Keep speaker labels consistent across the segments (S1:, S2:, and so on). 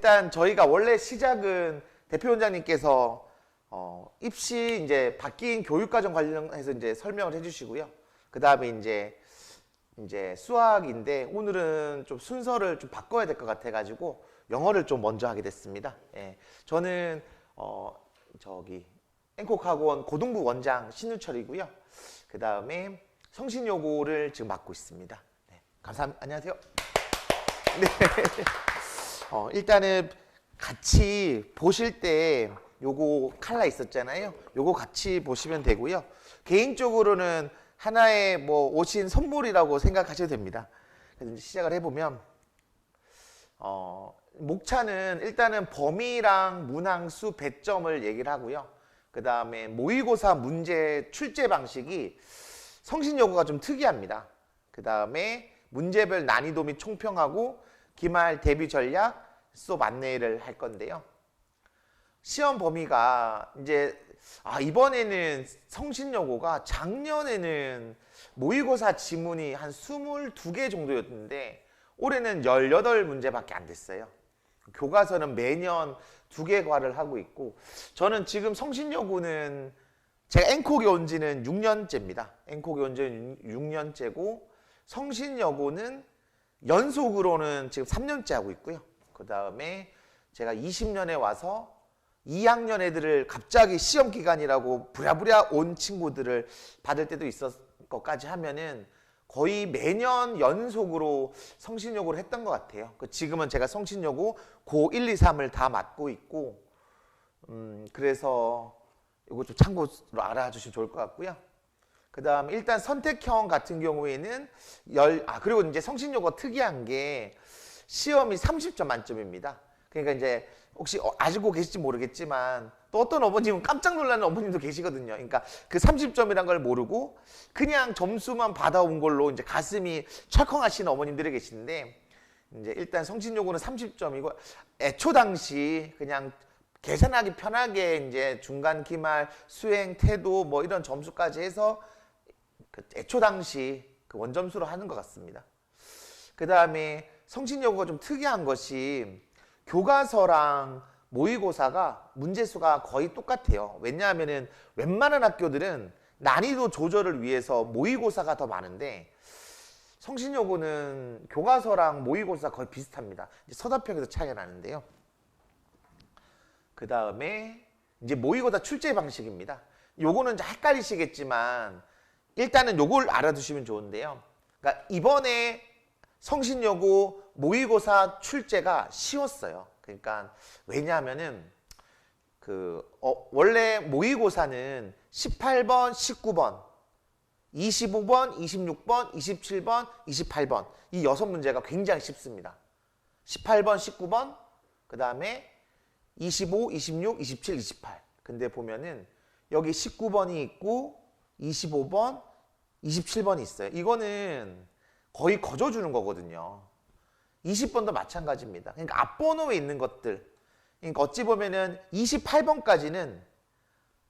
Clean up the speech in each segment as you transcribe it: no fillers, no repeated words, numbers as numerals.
S1: 일단 저희가 원래 시작은 대표 원장님께서 입시 이제 바뀐 교육과정 관련해서 이제 설명을 해주시고요. 그 다음에 이제 수학인데 오늘은 좀 순서를 좀 바꿔야 될 것 같아가지고 영어를 좀 먼저 하게 됐습니다. 예. 저는 앵콕학원 고등부 원장 신유철이고요. 그 다음에 성신여고를 지금 맡고 있습니다. 네. 감사합니다. 안녕하세요. 네. 일단은 같이 보실 때 요거 칼라 있었잖아요. 요거 같이 보시면 되고요. 개인적으로는 하나의 뭐 오신 선물이라고 생각하셔도 됩니다. 그래서 이제 시작을 해보면 목차는 일단은 범위랑 문항수 배점을 얘기를 하고요. 그 다음에 모의고사 문제 출제 방식이 성신여고가 좀 특이합니다. 그 다음에 문제별 난이도 및 총평하고 기말 대비 전략, 수업 안내를 할 건데요. 시험 범위가 이제 이번에는 성신여고가 작년에는 모의고사 지문이 한 22개 정도였는데 올해는 18문제밖에 안 됐어요. 교과서는 매년 2개 과를 하고 있고 저는 지금 성신여고는 제가 앵콕에 온 지는 6년째입니다. 앵콕에 온 지는 6년째고 성신여고는 연속으로는 지금 3년째 하고 있고요. 그 다음에 제가 20년에 와서 2학년 애들을 갑자기 시험 기간이라고 부랴부랴 온 친구들을 받을 때도 있었을 것까지 하면은 거의 매년 연속으로 성신여고를 했던 것 같아요. 지금은 제가 성신여고 고 1, 2, 3을 다 맡고 있고 그래서 이거 좀 참고로 알아주시면 좋을 것 같고요. 그 다음 일단 선택형 같은 경우에는 그리고 이제 성신여고가 특이한 게 시험이 30점 만점입니다. 그러니까 이제 혹시 아시고 계실지 모르겠지만 또 어떤 어머님은 깜짝 놀라는 어머님도 계시거든요. 그러니까 그 30점이란 걸 모르고 그냥 점수만 받아온 걸로 이제 가슴이 철컹하시는 어머님들이 계시는데 이제 일단 성신여고는 30점이고 애초 당시 그냥 계산하기 편하게 이제 중간 기말 수행 태도 뭐 이런 점수까지 해서 그 애초 당시 그 원점수로 하는 것 같습니다. 그 다음에 성신여고가 좀 특이한 것이 교과서랑 모의고사가 문제수가 거의 똑같아요. 왜냐하면은 웬만한 학교들은 난이도 조절을 위해서 모의고사가 더 많은데 성신여고는 교과서랑 모의고사 거의 비슷합니다. 이제 서답형에서 차이가 나는데요. 그 다음에 이제 모의고사 출제 방식입니다. 요거는 이제 헷갈리시겠지만 일단은 요걸 알아두시면 좋은데요. 그러니까 이번에 성신여고 모의고사 출제가 쉬웠어요. 그러니까 왜냐하면은 원래 모의고사는 18번, 19번, 25번, 26번, 27번, 28번 이 6문제가 굉장히 쉽습니다. 18번, 19번, 그 다음에 25, 26, 27, 28. 근데 보면은 여기 19번이 있고 25번, 27번이 있어요. 이거는 거의 거저주는 거거든요. 20번도 마찬가지입니다. 그러니까 앞번호에 있는 것들. 그러니까 어찌 보면은 28번까지는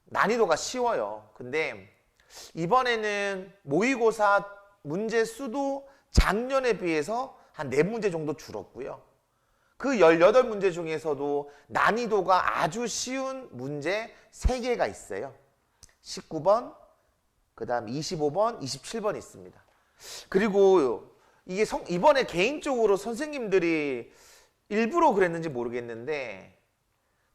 S1: 난이도가 쉬워요. 근데 이번에는 모의고사 문제 수도 작년에 비해서 한 4문제 정도 줄었고요. 그 18문제 중에서도 난이도가 아주 쉬운 문제 3개가 있어요. 19번, 그 다음 25번, 27번 있습니다. 그리고 이게 이번에 개인적으로 선생님들이 일부러 그랬는지 모르겠는데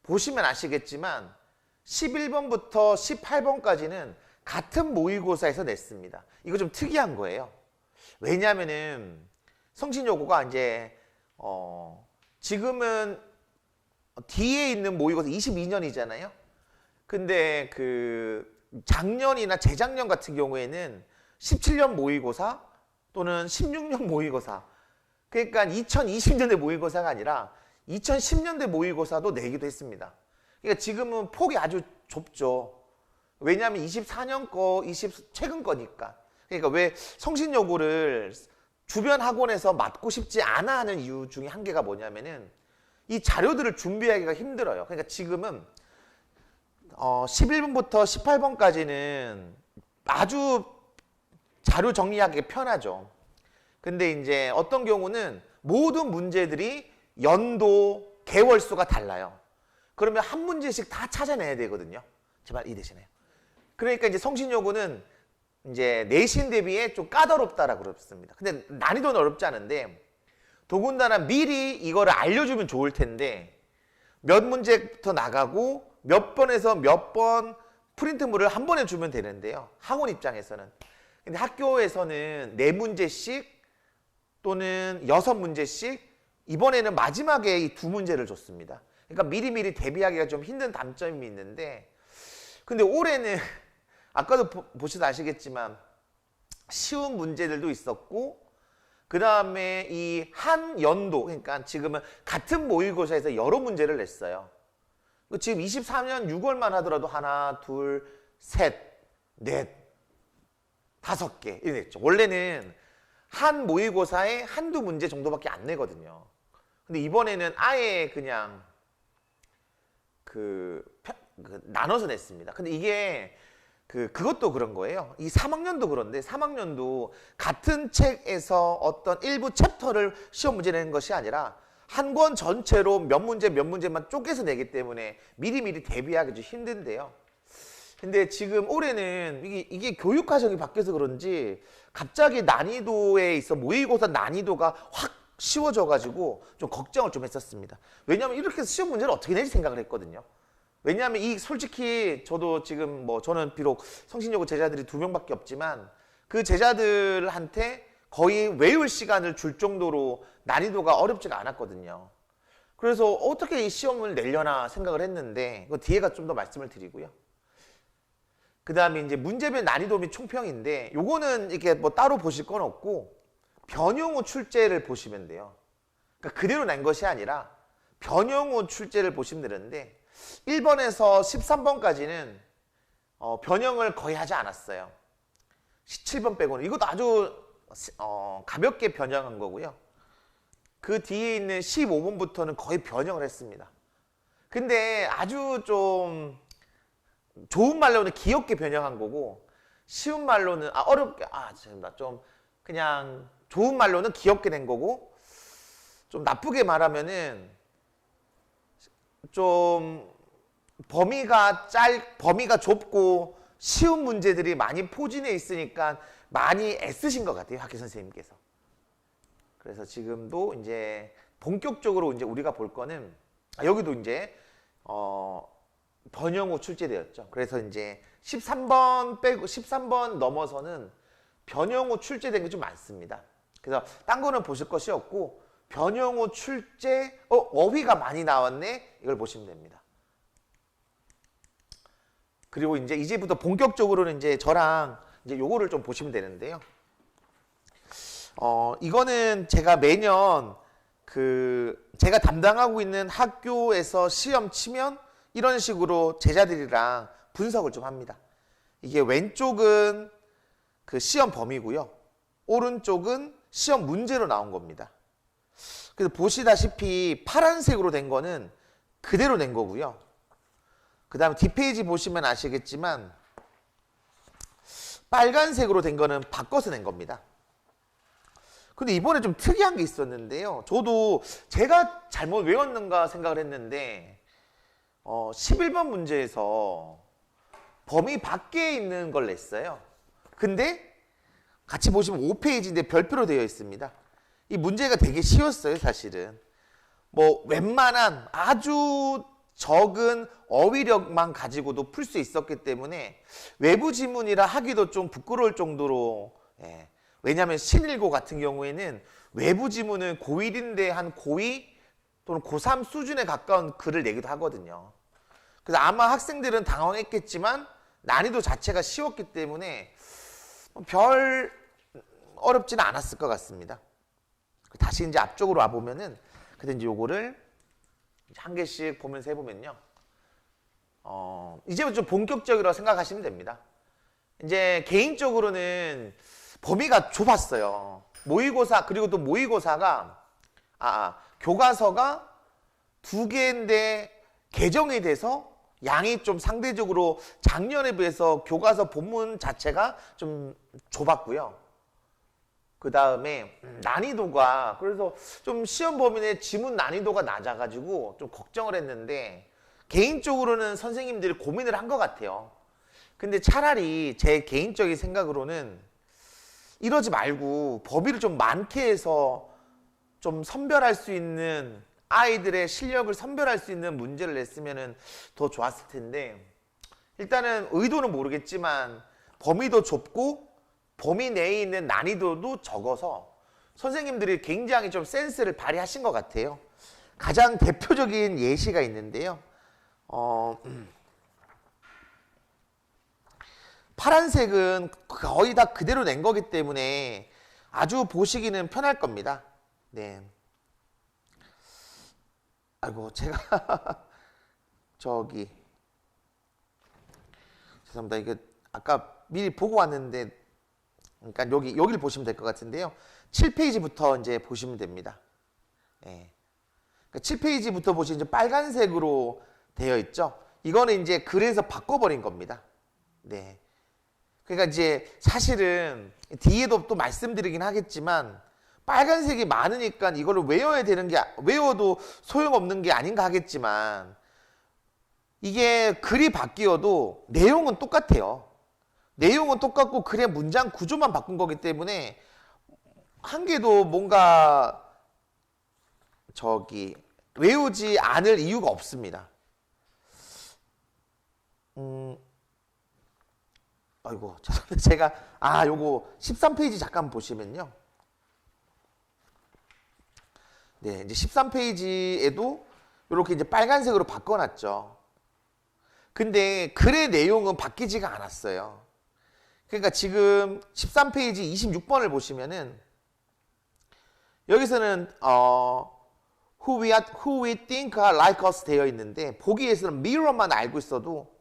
S1: 보시면 아시겠지만 11번부터 18번까지는 같은 모의고사에서 냈습니다. 이거 좀 특이한 거예요. 왜냐하면은 성신여고가 이제 지금은 뒤에 있는 모의고사 22년이잖아요. 근데 그 작년이나 재작년 같은 경우에는 17년 모의고사 또는 16년 모의고사, 그러니까 2020년대 모의고사가 아니라 2010년대 모의고사도 내기도 했습니다. 그러니까 지금은 폭이 아주 좁죠. 왜냐하면 24년 거, 최근 거니까. 그러니까 왜 성신여고를 주변 학원에서 맡고 싶지 않아 하는 이유 중에 한 개가 뭐냐면은 이 자료들을 준비하기가 힘들어요. 그러니까 지금은 11번부터 18번까지는 아주 자료 정리하기 편하죠. 근데 이제 어떤 경우는 모든 문제들이 연도, 개월수가 달라요. 그러면 한 문제씩 다 찾아내야 되거든요. 제발 이해되시나요? 그러니까 이제 성신여고는 이제 내신 대비에 좀 까다롭다라고 그럽습니다. 근데 난이도는 어렵지 않은데 더군다나 미리 이거를 알려주면 좋을 텐데 몇 문제부터 나가고 몇 번에서 몇 번 프린트물을 한 번에 주면 되는데요. 학원 입장에서는. 근데 학교에서는 4문제씩 또는 6문제씩 이번에는 마지막에 이 2문제를 줬습니다. 그러니까 미리미리 대비하기가 좀 힘든 단점이 있는데 근데 올해는 아까도 보셔도 아시겠지만 쉬운 문제들도 있었고 그 다음에 이 한 연도 그러니까 지금은 같은 모의고사에서 여러 문제를 냈어요. 지금 24년 6월만 하더라도 하나, 둘, 셋, 넷, 5개 이렇게 냈죠. 원래는 한 모의고사에 한두 문제 정도밖에 안 내거든요. 근데 이번에는 아예 그냥 나눠서 냈습니다. 근데 이게 그것도 그런 거예요. 이 3학년도 그런데 3학년도 같은 책에서 어떤 일부 챕터를 시험 문제 내는 것이 아니라 한 권 전체로 몇 문제만 쪼개서 내기 때문에 미리미리 대비하기 좀 힘든데요. 근데 지금 올해는 이게 교육 과정이 바뀌어서 그런지 갑자기 난이도에 있어 모의고사 난이도가 확 쉬워져가지고 좀 걱정을 좀 했었습니다. 왜냐하면 이렇게 해서 시험 문제를 어떻게 내지 생각을 했거든요. 왜냐하면 솔직히 저도 지금 저는 비록 성신여고 제자들이 2명밖에 없지만 그 제자들한테 거의 외울 시간을 줄 정도로 난이도가 어렵지가 않았거든요. 그래서 어떻게 이 시험을 내려나 생각을 했는데 그 뒤에가 좀 더 말씀을 드리고요. 그 다음에 이제 문제별 난이도 및 총평인데 요거는 이렇게 따로 보실 건 없고 변형 후 출제를 보시면 돼요. 그러니까 그대로 낸 것이 아니라 변형 후 출제를 보시면 되는데 1번에서 13번까지는 변형을 거의 하지 않았어요. 17번 빼고는. 이것도 아주 가볍게 변형한 거고요. 그 뒤에 있는 15번부터는 거의 변형을 했습니다. 근데 아주 좀 좋은 말로는 귀엽게 변형한 거고 쉬운 말로는 어렵게 좀 그냥 좋은 말로는 귀엽게 된 거고 좀 나쁘게 말하면은 좀 범위가 좁고 쉬운 문제들이 많이 포진해 있으니까 많이 애쓰신 것 같아요, 학교 선생님께서. 그래서 지금도 이제 본격적으로 이제 우리가 볼 거는 여기도 이제 변형 후 출제되었죠. 그래서 이제 13번 빼고 13번 넘어서는 변형 후 출제된 게 좀 많습니다. 그래서 딴 거는 보실 것이 없고 변형 후 출제 어휘가 많이 나왔네 이걸 보시면 됩니다. 그리고 이제부터 본격적으로는 이제 저랑 이제 요거를 좀 보시면 되는데요. 이거는 제가 매년 제가 담당하고 있는 학교에서 시험 치면 이런 식으로 제자들이랑 분석을 좀 합니다. 이게 왼쪽은 그 시험 범위고요. 오른쪽은 시험 문제로 나온 겁니다. 그래서 보시다시피 파란색으로 된 거는 그대로 낸 거고요. 그 다음에 뒷페이지 보시면 아시겠지만 빨간색으로 된 거는 바꿔서 낸 겁니다. 근데 이번에 좀 특이한 게 있었는데요. 저도 제가 잘못 외웠는가 생각을 했는데 11번 문제에서 범위 밖에 있는 걸 냈어요. 근데 같이 보시면 5페이지인데 별표로 되어 있습니다. 이 문제가 되게 쉬웠어요, 사실은. 웬만한 아주 적은 어휘력만 가지고도 풀 수 있었기 때문에 외부 지문이라 하기도 좀 부끄러울 정도로 왜냐하면 신일고 같은 경우에는 외부 지문은 고1인데 한 고2 또는 고3 수준에 가까운 글을 내기도 하거든요. 그래서 아마 학생들은 당황했겠지만 난이도 자체가 쉬웠기 때문에 별 어렵지는 않았을 것 같습니다. 다시 이제 앞쪽으로 와보면은 근데 이제 요거를 한 개씩 보면서 해보면요. 이제부터 좀 본격적이라고 생각하시면 됩니다. 이제 개인적으로는 범위가 좁았어요. 모의고사, 그리고 또 모의고사가, 교과서가 2개인데 개정이 돼서 양이 좀 상대적으로 작년에 비해서 교과서 본문 자체가 좀 좁았고요. 그 다음에 난이도가 그래서 좀 시험 범위 내 지문 난이도가 낮아가지고 좀 걱정을 했는데 개인적으로는 선생님들이 고민을 한 것 같아요. 근데 차라리 제 개인적인 생각으로는 이러지 말고 범위를 좀 많게 해서 좀 선별할 수 있는 아이들의 실력을 선별할 수 있는 문제를 냈으면 더 좋았을 텐데 일단은 의도는 모르겠지만 범위도 좁고 범위 내에 있는 난이도도 적어서 선생님들이 굉장히 좀 센스를 발휘하신 것 같아요. 가장 대표적인 예시가 있는데요. 파란색은 거의 다 그대로 낸 거기 때문에 아주 보시기는 편할 겁니다. 네. 아이고 제가 저기 죄송합니다. 이게 아까 미리 보고 왔는데 그러니까 여기를 보시면 될 것 같은데요. 7페이지부터 이제 보시면 됩니다. 네. 그러니까 7페이지부터 보시면 이제 빨간색으로 되어 있죠. 이거는 이제 그래서 바꿔버린 겁니다. 네. 그러니까 이제 사실은 뒤에도 또 말씀드리긴 하겠지만 빨간색이 많으니까 이거를 외워야 되는 게 외워도 소용없는 게 아닌가 하겠지만 이게 글이 바뀌어도 내용은 똑같아요. 내용은 똑같고 글의 문장 구조만 바꾼 거기 때문에 한 개도 뭔가 외우지 않을 이유가 없습니다. 아이고 제가 요거 13페이지 잠깐 보시면요. 네, 이제 13페이지에도 이렇게 이제 빨간색으로 바꿔놨죠. 근데 글의 내용은 바뀌지가 않았어요. 그러니까 지금 13페이지 26번을 보시면은 여기서는 who we think are like us 되어 있는데 보기에서는 mirror만 알고 있어도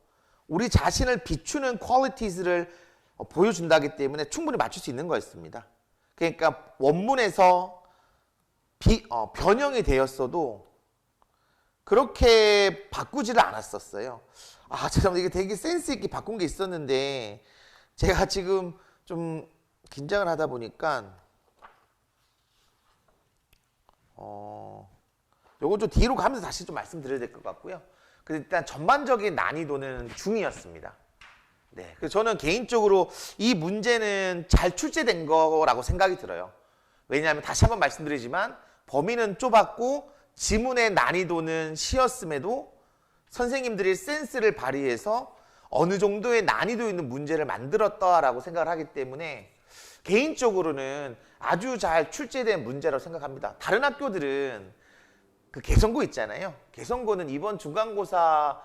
S1: 우리 자신을 비추는 qualities를 보여준다기 때문에 충분히 맞출 수 있는 거였습니다. 그러니까 원문에서 변형이 되었어도 그렇게 바꾸지를 않았었어요. 죄송합니다. 이게 되게 센스 있게 바꾼 게 있었는데 제가 지금 좀 긴장을 하다 보니까 요건 좀 뒤로 가면서 다시 좀 말씀드려야 될 것 같고요. 일단 전반적인 난이도는 중이었습니다. 네, 그래서 저는 개인적으로 이 문제는 잘 출제된 거라고 생각이 들어요. 왜냐하면 다시 한번 말씀드리지만 범위는 좁았고 지문의 난이도는 쉬었음에도 선생님들이 센스를 발휘해서 어느 정도의 난이도 있는 문제를 만들었다라고 생각을 하기 때문에 개인적으로는 아주 잘 출제된 문제라고 생각합니다. 다른 학교들은 그 개성고 있잖아요. 개성고는 이번 중간고사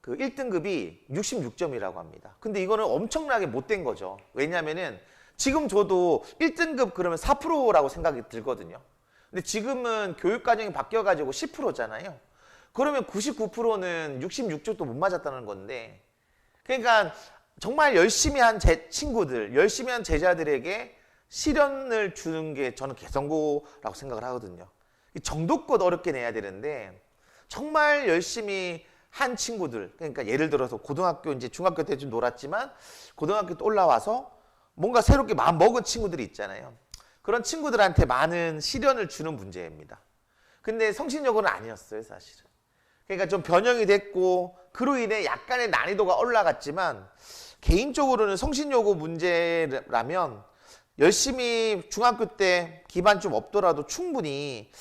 S1: 그 1등급이 66점이라고 합니다. 근데 이거는 엄청나게 못된 거죠. 왜냐면은 지금 저도 1등급 그러면 4%라고 생각이 들거든요. 근데 지금은 교육과정이 바뀌어가지고 10%잖아요. 그러면 99%는 66점도 못 맞았다는 건데 그러니까 정말 열심히 한 제 친구들, 열심히 한 제자들에게 시련을 주는 게 저는 개성고라고 생각을 하거든요. 정도껏 어렵게 내야 되는데 정말 열심히 한 친구들, 그러니까 예를 들어서 고등학교 이제 중학교 때 좀 놀았지만 고등학교 때 올라와서 뭔가 새롭게 마음 먹은 친구들이 있잖아요. 그런 친구들한테 많은 시련을 주는 문제입니다. 근데 성신여고는 아니었어요, 사실은. 그러니까 좀 변형이 됐고 그로 인해 약간의 난이도가 올라갔지만 개인적으로는 성신여고 문제라면 열심히 중학교 때 기반 좀 없더라도 충분히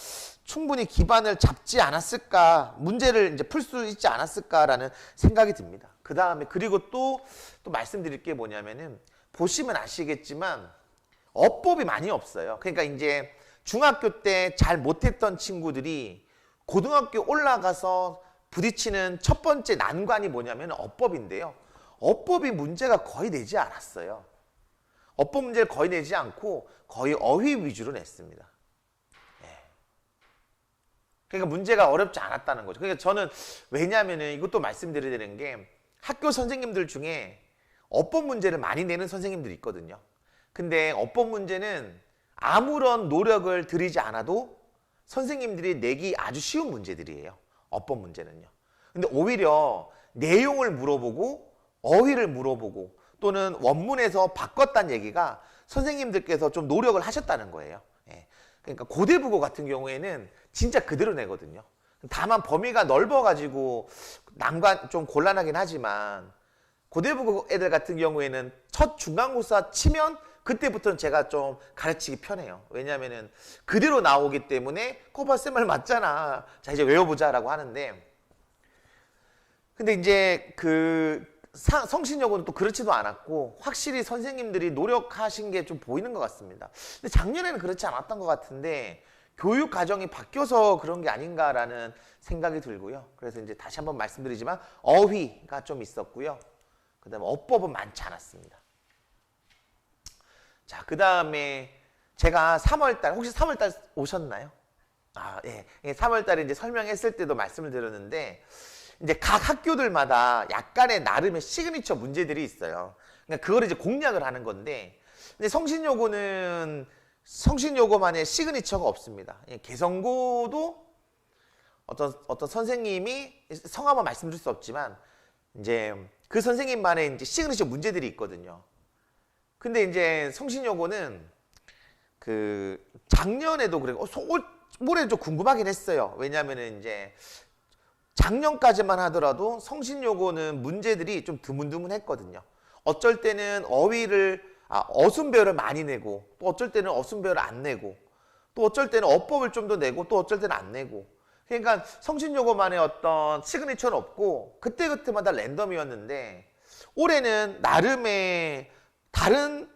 S1: 기반을 잡지 않았을까, 문제를 이제 풀 수 있지 않았을까라는 생각이 듭니다. 그 다음에 그리고 또 말씀드릴 게 뭐냐면은 보시면 아시겠지만 어법이 많이 없어요. 그러니까 이제 중학교 때 잘 못했던 친구들이 고등학교 올라가서 부딪히는 첫 번째 난관이 뭐냐면 어법인데요. 어법이 문제가 거의 내지 않았어요. 어법 문제를 거의 내지 않고 거의 어휘 위주로 냈습니다. 그러니까 문제가 어렵지 않았다는 거죠. 그러니까 저는 왜냐하면은 이것도 말씀드려야 되는 게 학교 선생님들 중에 어법 문제를 많이 내는 선생님들이 있거든요. 근데 어법 문제는 아무런 노력을 들이지 않아도 선생님들이 내기 아주 쉬운 문제들이에요. 어법 문제는요. 근데 오히려 내용을 물어보고 어휘를 물어보고 또는 원문에서 바꿨다는 얘기가 선생님들께서 좀 노력을 하셨다는 거예요. 예. 그러니까 고대국어 같은 경우에는 진짜 그대로 내거든요. 다만 범위가 넓어가지고 난관 좀 곤란하긴 하지만 고대국어 애들 같은 경우에는 첫 중간고사 치면 그때부터는 제가 좀 가르치기 편해요. 왜냐하면은 그대로 나오기 때문에 코바 쌤 말 맞잖아. 자 이제 외워보자라고 하는데 근데 이제 성신여고는 또 그렇지도 않았고 확실히 선생님들이 노력하신 게 좀 보이는 것 같습니다. 근데 작년에는 그렇지 않았던 것 같은데 교육 과정이 바뀌어서 그런 게 아닌가라는 생각이 들고요. 그래서 이제 다시 한번 말씀드리지만 어휘가 좀 있었고요. 그 다음에 어법은 많지 않았습니다. 자, 그 다음에 제가 3월달, 혹시 3월달 오셨나요? 아, 예. 3월달에 이제 설명했을 때도 말씀을 드렸는데 이제 각 학교들마다 약간의 나름의 시그니처 문제들이 있어요. 그러니까 그걸 이제 공략을 하는 건데 근데 성신여고만의 시그니처가 없습니다. 개성고도 어떤 선생님이 성함은 말씀드릴 수 없지만 이제 그 선생님만의 이제 시그니처 문제들이 있거든요. 근데 이제 성신여고는 작년에도 그래고 올해 좀 궁금하긴 했어요. 왜냐하면은 이제 작년까지만 하더라도 성신여고는 문제들이 좀 드문드문했거든요. 어쩔 때는 어순배열을 많이 내고 또 어쩔 때는 어순배열을 안 내고 또 어쩔 때는 어법을 좀 더 내고 또 어쩔 때는 안 내고 그러니까 성신여고만의 어떤 시그니처는 없고 그때그때마다 랜덤이었는데 올해는 나름의 다른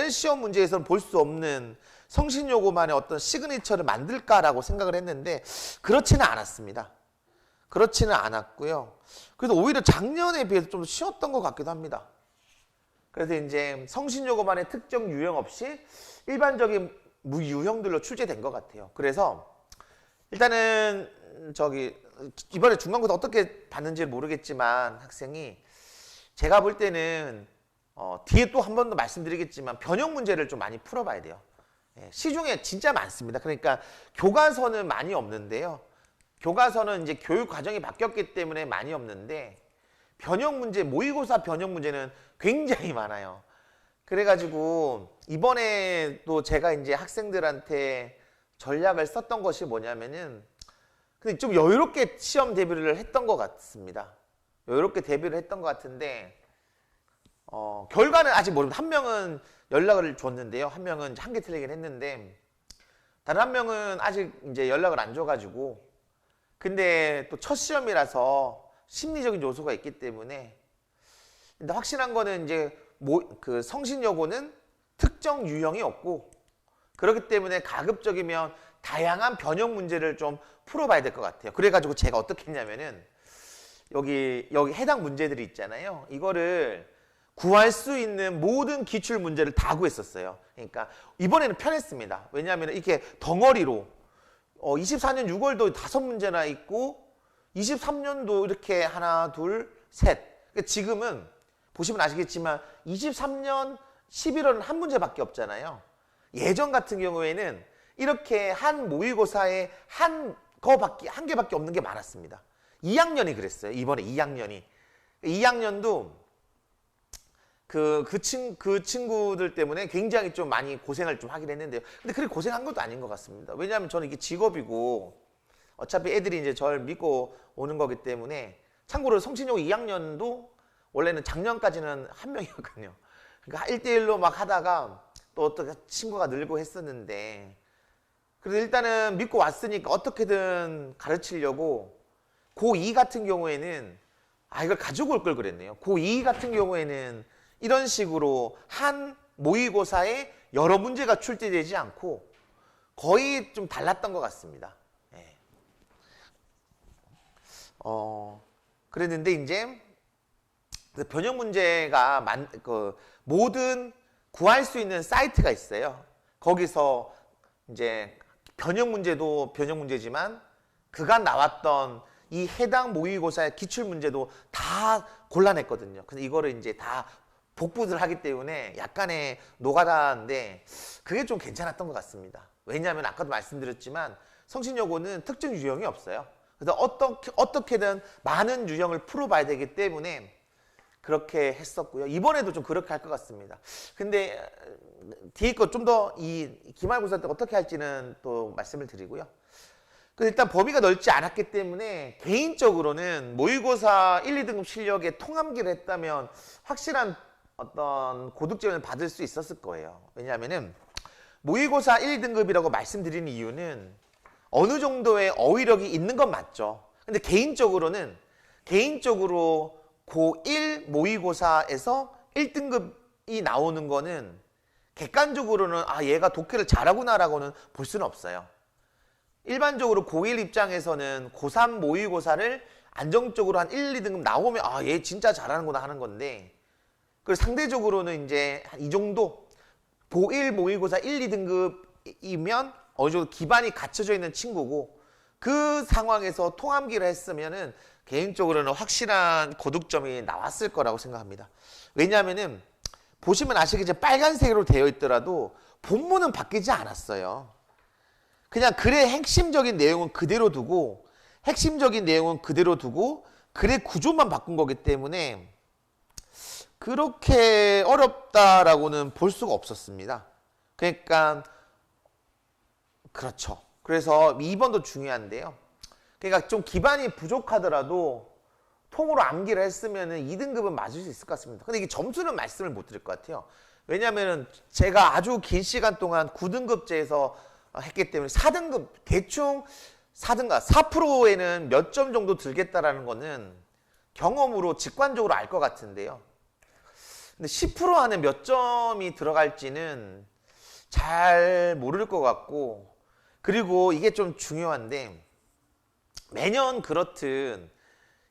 S1: 시험 문제에서는 볼 수 없는 성신여고만의 어떤 시그니처를 만들까라고 생각을 했는데 그렇지는 않았습니다. 그렇지는 않았고요. 그래서 오히려 작년에 비해서 좀 쉬웠던 것 같기도 합니다. 그래서 이제 성신여고만의 특정 유형 없이 일반적인 유형들로 출제된 것 같아요. 그래서 일단은 이번에 중간고사 어떻게 봤는지 모르겠지만 학생이 제가 볼 때는 뒤에 또 한 번 더 말씀드리겠지만 변형 문제를 좀 많이 풀어봐야 돼요. 시중에 진짜 많습니다. 그러니까 교과서는 많이 없는데요. 교과서는 이제 교육 과정이 바뀌었기 때문에 많이 없는데 변형 문제, 모의고사 변형 문제는 굉장히 많아요. 그래가지고 이번에 또 제가 이제 학생들한테 전략을 썼던 것이 뭐냐면은 근데 좀 여유롭게 시험 대비를 했던 것 같습니다. 여유롭게 대비를 했던 것 같은데 결과는 아직 모릅니다. 한 명은 연락을 줬는데요. 한 명은 한 개 틀리긴 했는데 다른 한 명은 아직 이제 연락을 안 줘가지고 근데 또 첫 시험이라서 심리적인 요소가 있기 때문에 근데 확실한 거는 이제 성신여고는 특정 유형이 없고 그렇기 때문에 가급적이면 다양한 변형 문제를 좀 풀어봐야 될 것 같아요. 그래가지고 제가 어떻게 했냐면은 여기 해당 문제들이 있잖아요. 이거를 구할 수 있는 모든 기출 문제를 다 구했었어요. 그러니까 이번에는 편했습니다. 왜냐하면 이렇게 덩어리로 24년 6월도 5문제나 있고 23년도 이렇게 하나, 둘, 셋. 그러니까 지금은 보시면 아시겠지만 23년 11월은 한 문제밖에 없잖아요. 예전 같은 경우에는 이렇게 한 모의고사에 한 개밖에 없는 게 많았습니다. 2학년이 그랬어요. 이번에 2학년이. 2학년도 그 친구들 때문에 굉장히 좀 많이 고생을 좀 하긴 했는데요. 근데 그렇게 고생한 것도 아닌 것 같습니다. 왜냐하면 저는 이게 직업이고 어차피 애들이 이제 저를 믿고 오는 거기 때문에 참고로 성신여고 2학년도 원래는 작년까지는 한 명이었거든요. 그러니까 1대1로 막 하다가 또 어떻게 친구가 늘고 했었는데 그래서 일단은 믿고 왔으니까 어떻게든 가르치려고 고2 같은 경우에는 이걸 가지고 올 걸 그랬네요. 고2 같은 경우에는 이런 식으로 한 모의고사에 여러 문제가 출제되지 않고 거의 좀 달랐던 것 같습니다. 예. 그랬는데 이제 변형 문제가 모든 구할 수 있는 사이트가 있어요. 거기서 이제 변형 문제도 변형 문제지만 그간 나왔던 이 해당 모의고사의 기출 문제도 다 골라냈거든요. 근데 이거를 이제 다 복붙을 하기 때문에 약간의 노가다인데 그게 좀 괜찮았던 것 같습니다. 왜냐하면 아까도 말씀드렸지만 성신여고는 특정 유형이 없어요. 그래서 어떻게든 많은 유형을 풀어봐야 되기 때문에 그렇게 했었고요. 이번에도 좀 그렇게 할 것 같습니다. 근데 뒤에 거 좀 더 이 기말고사 때 어떻게 할지는 또 말씀을 드리고요. 일단 범위가 넓지 않았기 때문에 개인적으로는 모의고사 1, 2등급 실력에 통함기를 했다면 확실한 어떤 고득점을 받을 수 있었을 거예요. 왜냐하면은 모의고사 1, 2등급이라고 말씀드리는 이유는 어느 정도의 어휘력이 있는 건 맞죠. 근데 개인적으로 고1 모의고사에서 1등급이 나오는 거는 객관적으로는 아 얘가 독해를 잘하구나라고는 볼 수는 없어요. 일반적으로 고1 입장에서는 고3 모의고사를 안정적으로 한 1, 2등급 나오면 아 얘 진짜 잘하는구나 하는 건데 그리고 상대적으로는 이제 한 이 정도 고1 모의고사 1, 2등급이면 어느 정도 기반이 갖춰져 있는 친구고 그 상황에서 통함기를 했으면은 개인적으로는 확실한 고득점이 나왔을 거라고 생각합니다. 왜냐하면은 보시면 아시겠지만 빨간색으로 되어 있더라도 본문은 바뀌지 않았어요. 그냥 글의 핵심적인 내용은 그대로 두고 글의 구조만 바꾼 거기 때문에 그렇게 어렵다라고는 볼 수가 없었습니다. 그러니까 그렇죠. 그래서 2번도 중요한데요. 그러니까 좀 기반이 부족하더라도 통으로 암기를 했으면 2등급은 맞을 수 있을 것 같습니다. 근데 이게 점수는 말씀을 못 드릴 것 같아요. 왜냐하면 제가 아주 긴 시간 동안 9등급제에서 했기 때문에 4등급 대충 4등급 4%에는 몇 점 정도 들겠다라는 거는 경험으로 직관적으로 알 것 같은데요. 근데 10% 안에 몇 점이 들어갈지는 잘 모를 것 같고 그리고 이게 좀 중요한데 매년 그렇듯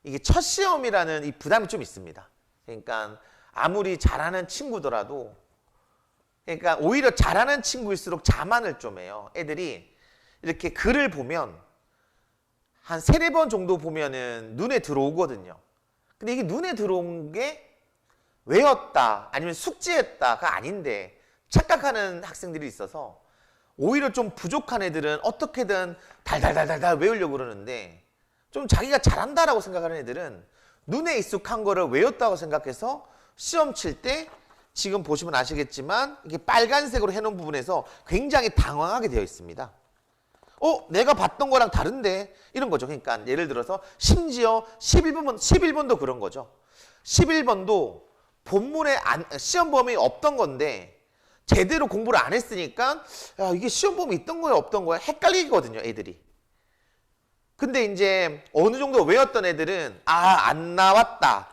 S1: 이게 첫 시험이라는 이 부담이 좀 있습니다. 그러니까 아무리 잘하는 친구더라도 그러니까 오히려 잘하는 친구일수록 자만을 좀 해요. 애들이 이렇게 글을 보면 한 3, 4번 정도 보면은 눈에 들어오거든요. 근데 이게 눈에 들어온 게 외웠다 아니면 숙지했다가 아닌데 착각하는 학생들이 있어서 오히려 좀 부족한 애들은 어떻게든 달달달달달 외우려고 그러는데 좀 자기가 잘한다라고 생각하는 애들은 눈에 익숙한 거를 외웠다고 생각해서 시험 칠 때 지금 보시면 아시겠지만 이게 빨간색으로 해놓은 부분에서 굉장히 당황하게 되어 있습니다. 내가 봤던 거랑 다른데 이런 거죠. 그러니까 예를 들어서 심지어 11번도 그런 거죠. 11번도 본문에 시험 범위 없던 건데 제대로 공부를 안 했으니까 야, 이게 시험 범위 있던 거야 없던 거야 헷갈리거든요. 애들이. 근데 이제 어느 정도 외웠던 애들은 안 나왔다.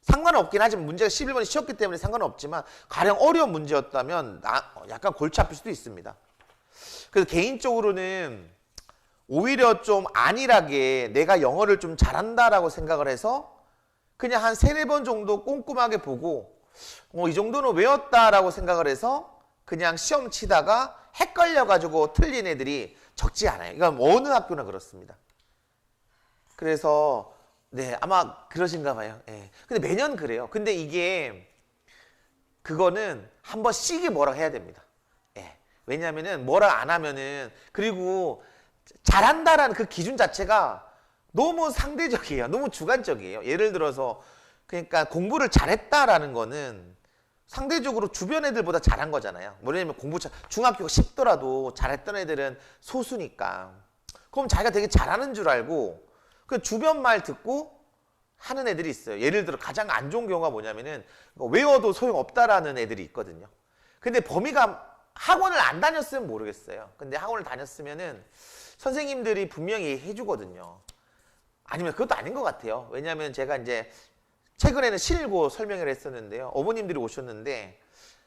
S1: 상관은 없긴 하지만 문제가 11번이 쉬웠기 때문에 상관은 없지만 가령 어려운 문제였다면 약간 골치 아플 수도 있습니다. 그래서 개인적으로는 오히려 좀 안일하게 내가 영어를 좀 잘한다라고 생각을 해서 그냥 한 3, 4번 정도 꼼꼼하게 보고 이 정도는 외웠다라고 생각을 해서 그냥 시험 치다가 헷갈려가지고 틀린 애들이 적지 않아요. 이건 어느 학교나 그렇습니다. 그래서 네 아마 그러신가 봐요. 네. 근데 매년 그래요. 근데 이게 그거는 한번 씩이 뭐라 해야 됩니다. 네. 왜냐하면은 뭐라 안 하면은 그리고 잘한다라는 그 기준 자체가 너무 상대적이에요. 너무 주관적이에요. 예를 들어서 그러니까 공부를 잘했다라는 거는 상대적으로 주변 애들보다 잘한 거잖아요. 뭐냐면 중학교가 쉽더라도 잘했던 애들은 소수니까. 그럼 자기가 되게 잘하는 줄 알고 그 주변 말 듣고 하는 애들이 있어요. 예를 들어 가장 안 좋은 경우가 뭐냐면은 외워도 소용없다라는 애들이 있거든요. 근데 범위가 학원을 안 다녔으면 모르겠어요. 근데 학원을 다녔으면은 선생님들이 분명히 해주거든요. 아니면 그것도 아닌 것 같아요. 왜냐하면 제가 이제 최근에는 신일고 설명을 했었는데요. 어머님들이 오셨는데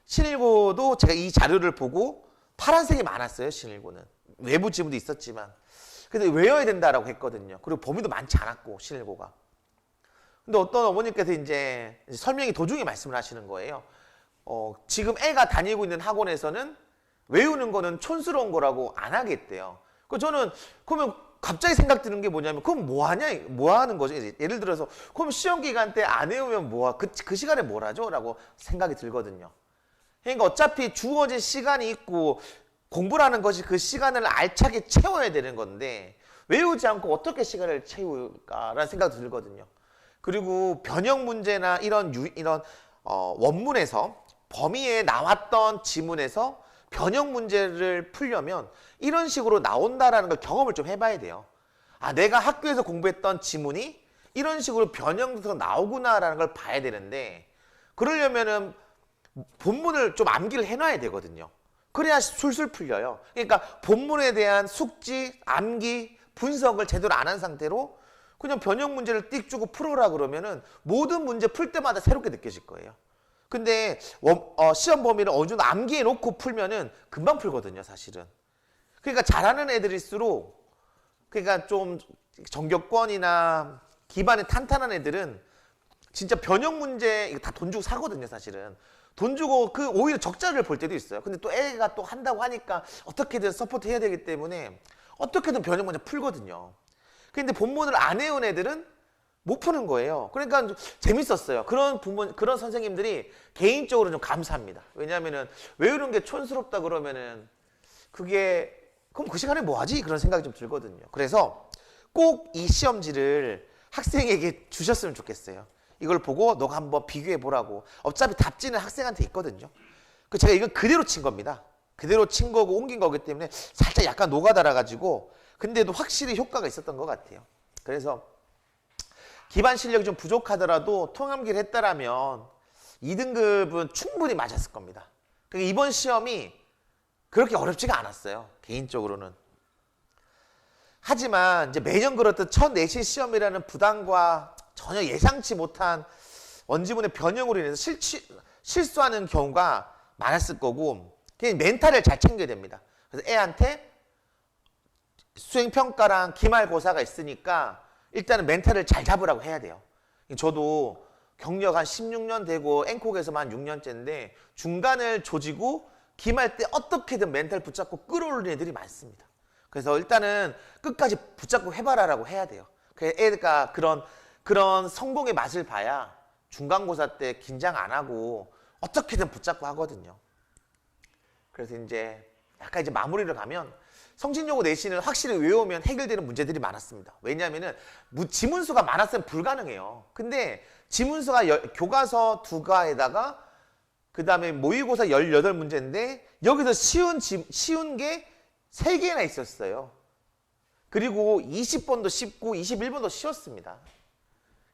S1: 신일고도 제가 이 자료를 보고 파란색이 많았어요. 신일고는. 외부 지문도 있었지만. 근데 외워야 된다라고 했거든요. 그리고 범위도 많지 않았고 신일고가. 근데 어떤 어머님께서 이제 설명이 도중에 말씀을 하시는 거예요. 지금 애가 다니고 있는 학원에서는 외우는 거는 촌스러운 거라고 안 하겠대요. 저는 그러면 갑자기 생각 드는 게 뭐냐면 그럼 뭐 하냐? 뭐 하는 거죠? 예를 들어서 그럼 시험 기간 때 안 외우면 그 시간에 뭘 하죠? 라고 생각이 들거든요. 그러니까 어차피 주어진 시간이 있고 공부라는 것이 그 시간을 알차게 채워야 되는 건데 외우지 않고 어떻게 시간을 채울까라는 생각이 들거든요. 그리고 변형 문제나 이런 원문에서 범위에 나왔던 지문에서 변형 문제를 풀려면 이런 식으로 나온다라는 걸 경험을 좀 해봐야 돼요. 아, 내가 학교에서 공부했던 지문이 이런 식으로 변형돼서 나오구나라는 걸 봐야 되는데, 그러려면은 본문을 좀 암기를 해놔야 되거든요. 그래야 술술 풀려요. 그러니까 본문에 대한 숙지, 암기, 분석을 제대로 안 한 상태로 그냥 변형 문제를 띡 주고 풀어라 그러면은 모든 문제 풀 때마다 새롭게 느껴질 거예요. 근데 시험 범위를 어느 정도 암기해 놓고 풀면은 금방 풀거든요, 사실은. 그러니까 잘하는 애들일수록, 그러니까 좀 정교권이나 기반이 탄탄한 애들은 진짜 변형 문제 이거 다 돈 주고 사거든요, 사실은. 돈 주고 그 오히려 적자를 볼 때도 있어요. 근데 또 애가 또 한다고 하니까 어떻게든 서포트 해야 되기 때문에 어떻게든 변형 문제 풀거든요. 근데 본문을 안 해온 애들은 못 푸는 거예요. 그러니까 재밌었어요. 그런 선생님들이 개인적으로 좀 감사합니다. 왜냐하면은 외우는 게 촌스럽다 그러면은 그럼 그 시간에 뭐 하지? 그런 생각이 좀 들거든요. 그래서 꼭 이 시험지를 학생에게 주셨으면 좋겠어요. 이걸 보고 너가 한번 비교해 보라고. 어차피 답지는 학생한테 있거든요. 제가 이건 그대로 친 겁니다. 그대로 친 거고 옮긴 거기 때문에 살짝 약간 녹아달아 가지고, 근데도 확실히 효과가 있었던 것 같아요. 그래서 기반 실력이 좀 부족하더라도 통암기를 했다라면 2등급은 충분히 맞았을 겁니다. 그러니까 이번 시험이 그렇게 어렵지가 않았어요, 개인적으로는. 하지만 이제 매년 그렇듯 첫 내신 시험이라는 부담과 전혀 예상치 못한 원지문의 변형으로 인해서 실수하는 경우가 많았을 거고, 그냥 멘탈을 잘 챙겨야 됩니다. 그래서 애한테 수행평가랑 기말고사가 있으니까 일단은 멘탈을 잘 잡으라고 해야 돼요. 저도 경력 한 16년 되고 앵콕에서만 6년째인데 중간을 조지고 기말 때 어떻게든 멘탈 붙잡고 끌어올리는 애들이 많습니다. 그래서 일단은 끝까지 붙잡고 해봐라라고 해야 돼요. 그래서 애가 그런 성공의 맛을 봐야 중간고사 때 긴장 안 하고 어떻게든 붙잡고 하거든요. 그래서 이제 약간 이제 마무리를 가면 성신여고 내신을 확실히 외우면 해결되는 문제들이 많았습니다. 왜냐하면은 지문수가 많았으면 불가능해요. 근데 지문수가 교과서 2과에다가 그 다음에 모의고사 18문제인데 여기서 쉬운 게 3개나 있었어요. 그리고 20번도 쉽고 21번도 쉬웠습니다.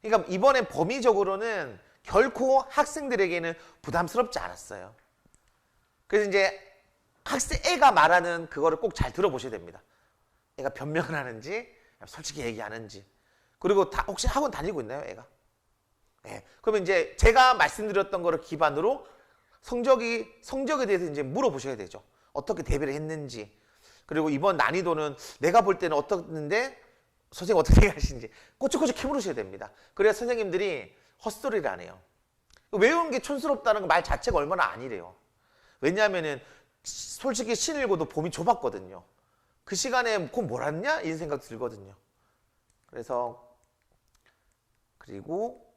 S1: 그러니까 이번엔 범위적으로는 결코 학생들에게는 부담스럽지 않았어요. 그래서 이제 애가 말하는 그거를 꼭 잘 들어보셔야 됩니다. 애가 변명을 하는지 솔직히 얘기하는지. 그리고 혹시 학원 다니고 있나요, 애가? 네. 그러면 이제 제가 말씀드렸던 거를 기반으로 성적에 대해서 이제 물어보셔야 되죠. 어떻게 대비를 했는지. 그리고 이번 난이도는 내가 볼 때는 어떻는데 선생님 어떻게 생각하시는지 꼬치꼬치 캐물으셔야 됩니다. 그래야 선생님들이 헛소리를 안 해요. 외우는 게 촌스럽다는 말 자체가 얼마나 아니래요. 왜냐하면은 솔직히 신일고도 봄이 좁았거든요. 그 시간에 그건 뭘 했냐? 이런 생각 들거든요. 그리고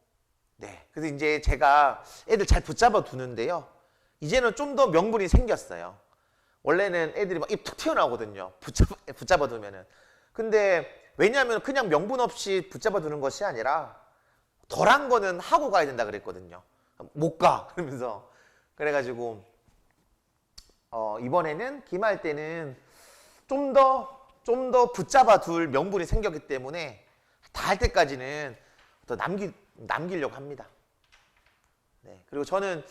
S1: 그래서 이제 제가 애들 잘 붙잡아 두는데요. 이제는 좀 더 명분이 생겼어요. 원래는 애들이 막 입 툭 튀어나오거든요. 붙잡아 두면은. 근데 왜냐하면 그냥 명분 없이 붙잡아 두는 것이 아니라 덜한 거는 하고 가야 된다 그랬거든요. 못 가. 그러면서. 그래가지고 이번에는 기말 때는 좀 더 붙잡아 둘 명분이 생겼기 때문에 다 할 때까지는 더 남기려고 합니다. 네. 그리고 저는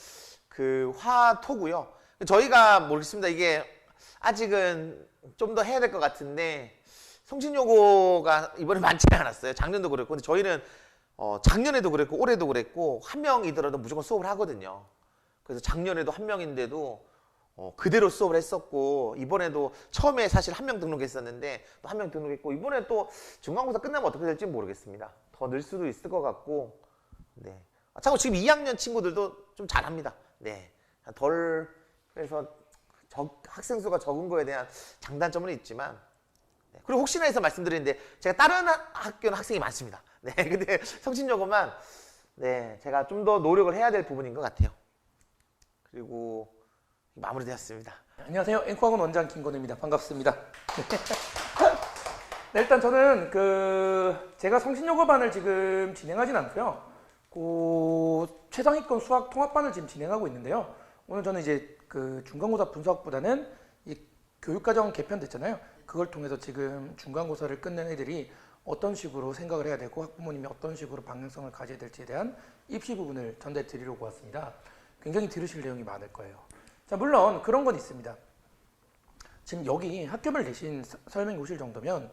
S1: 그 화토고요. 저희가 모르겠습니다. 이게 아직은 좀 더 해야 될 것 같은데 성신여고가 이번에 많지는 않았어요. 작년도 그랬고. 근데 저희는 작년에도 그랬고 올해도 그랬고 한 명이더라도 무조건 수업을 하거든요. 그래서 작년에도 한 명인데도 그대로 수업을 했었고, 이번에도 처음에 사실 한 명 등록했었는데 또 한 명 등록했고, 이번에 또 중간고사 끝나면 어떻게 될지 모르겠습니다. 더 늘 수도 있을 것 같고. 네. 참고 지금 2학년 친구들도 좀 잘합니다. 네. 그래서 학생 수가 적은 거에 대한 장단점은 있지만, 네. 그리고 혹시나 해서 말씀드리는데 제가 다른 학교는 학생이 많습니다. 네. 근데 성신여고만 제가 좀 더 노력을 해야 될 부분인 것 같아요. 그리고 마무리되었습니다.
S2: 안녕하세요. 앵커학원 원장 김건우입니다. 반갑습니다. 일단 저는 제가 성신여고반을 지금 진행하진 않고요. 최상위권 수학 통합반을 지금 진행하고 있는데요. 오늘 저는 이제 중간고사 분수학보다는 이 교육과정 개편됐잖아요. 그걸 통해서 지금 중간고사를 끝낸 애들이 어떤 식으로 생각을 해야 되고 학부모님이 어떤 식으로 방향성을 가져야 될지에 대한 입시 부분을 전달해 드리려고 왔습니다. 굉장히 들으실 내용이 많을 거예요. 자, 물론 그런 건 있습니다. 지금 여기 학교별 내신 설명이 오실 정도면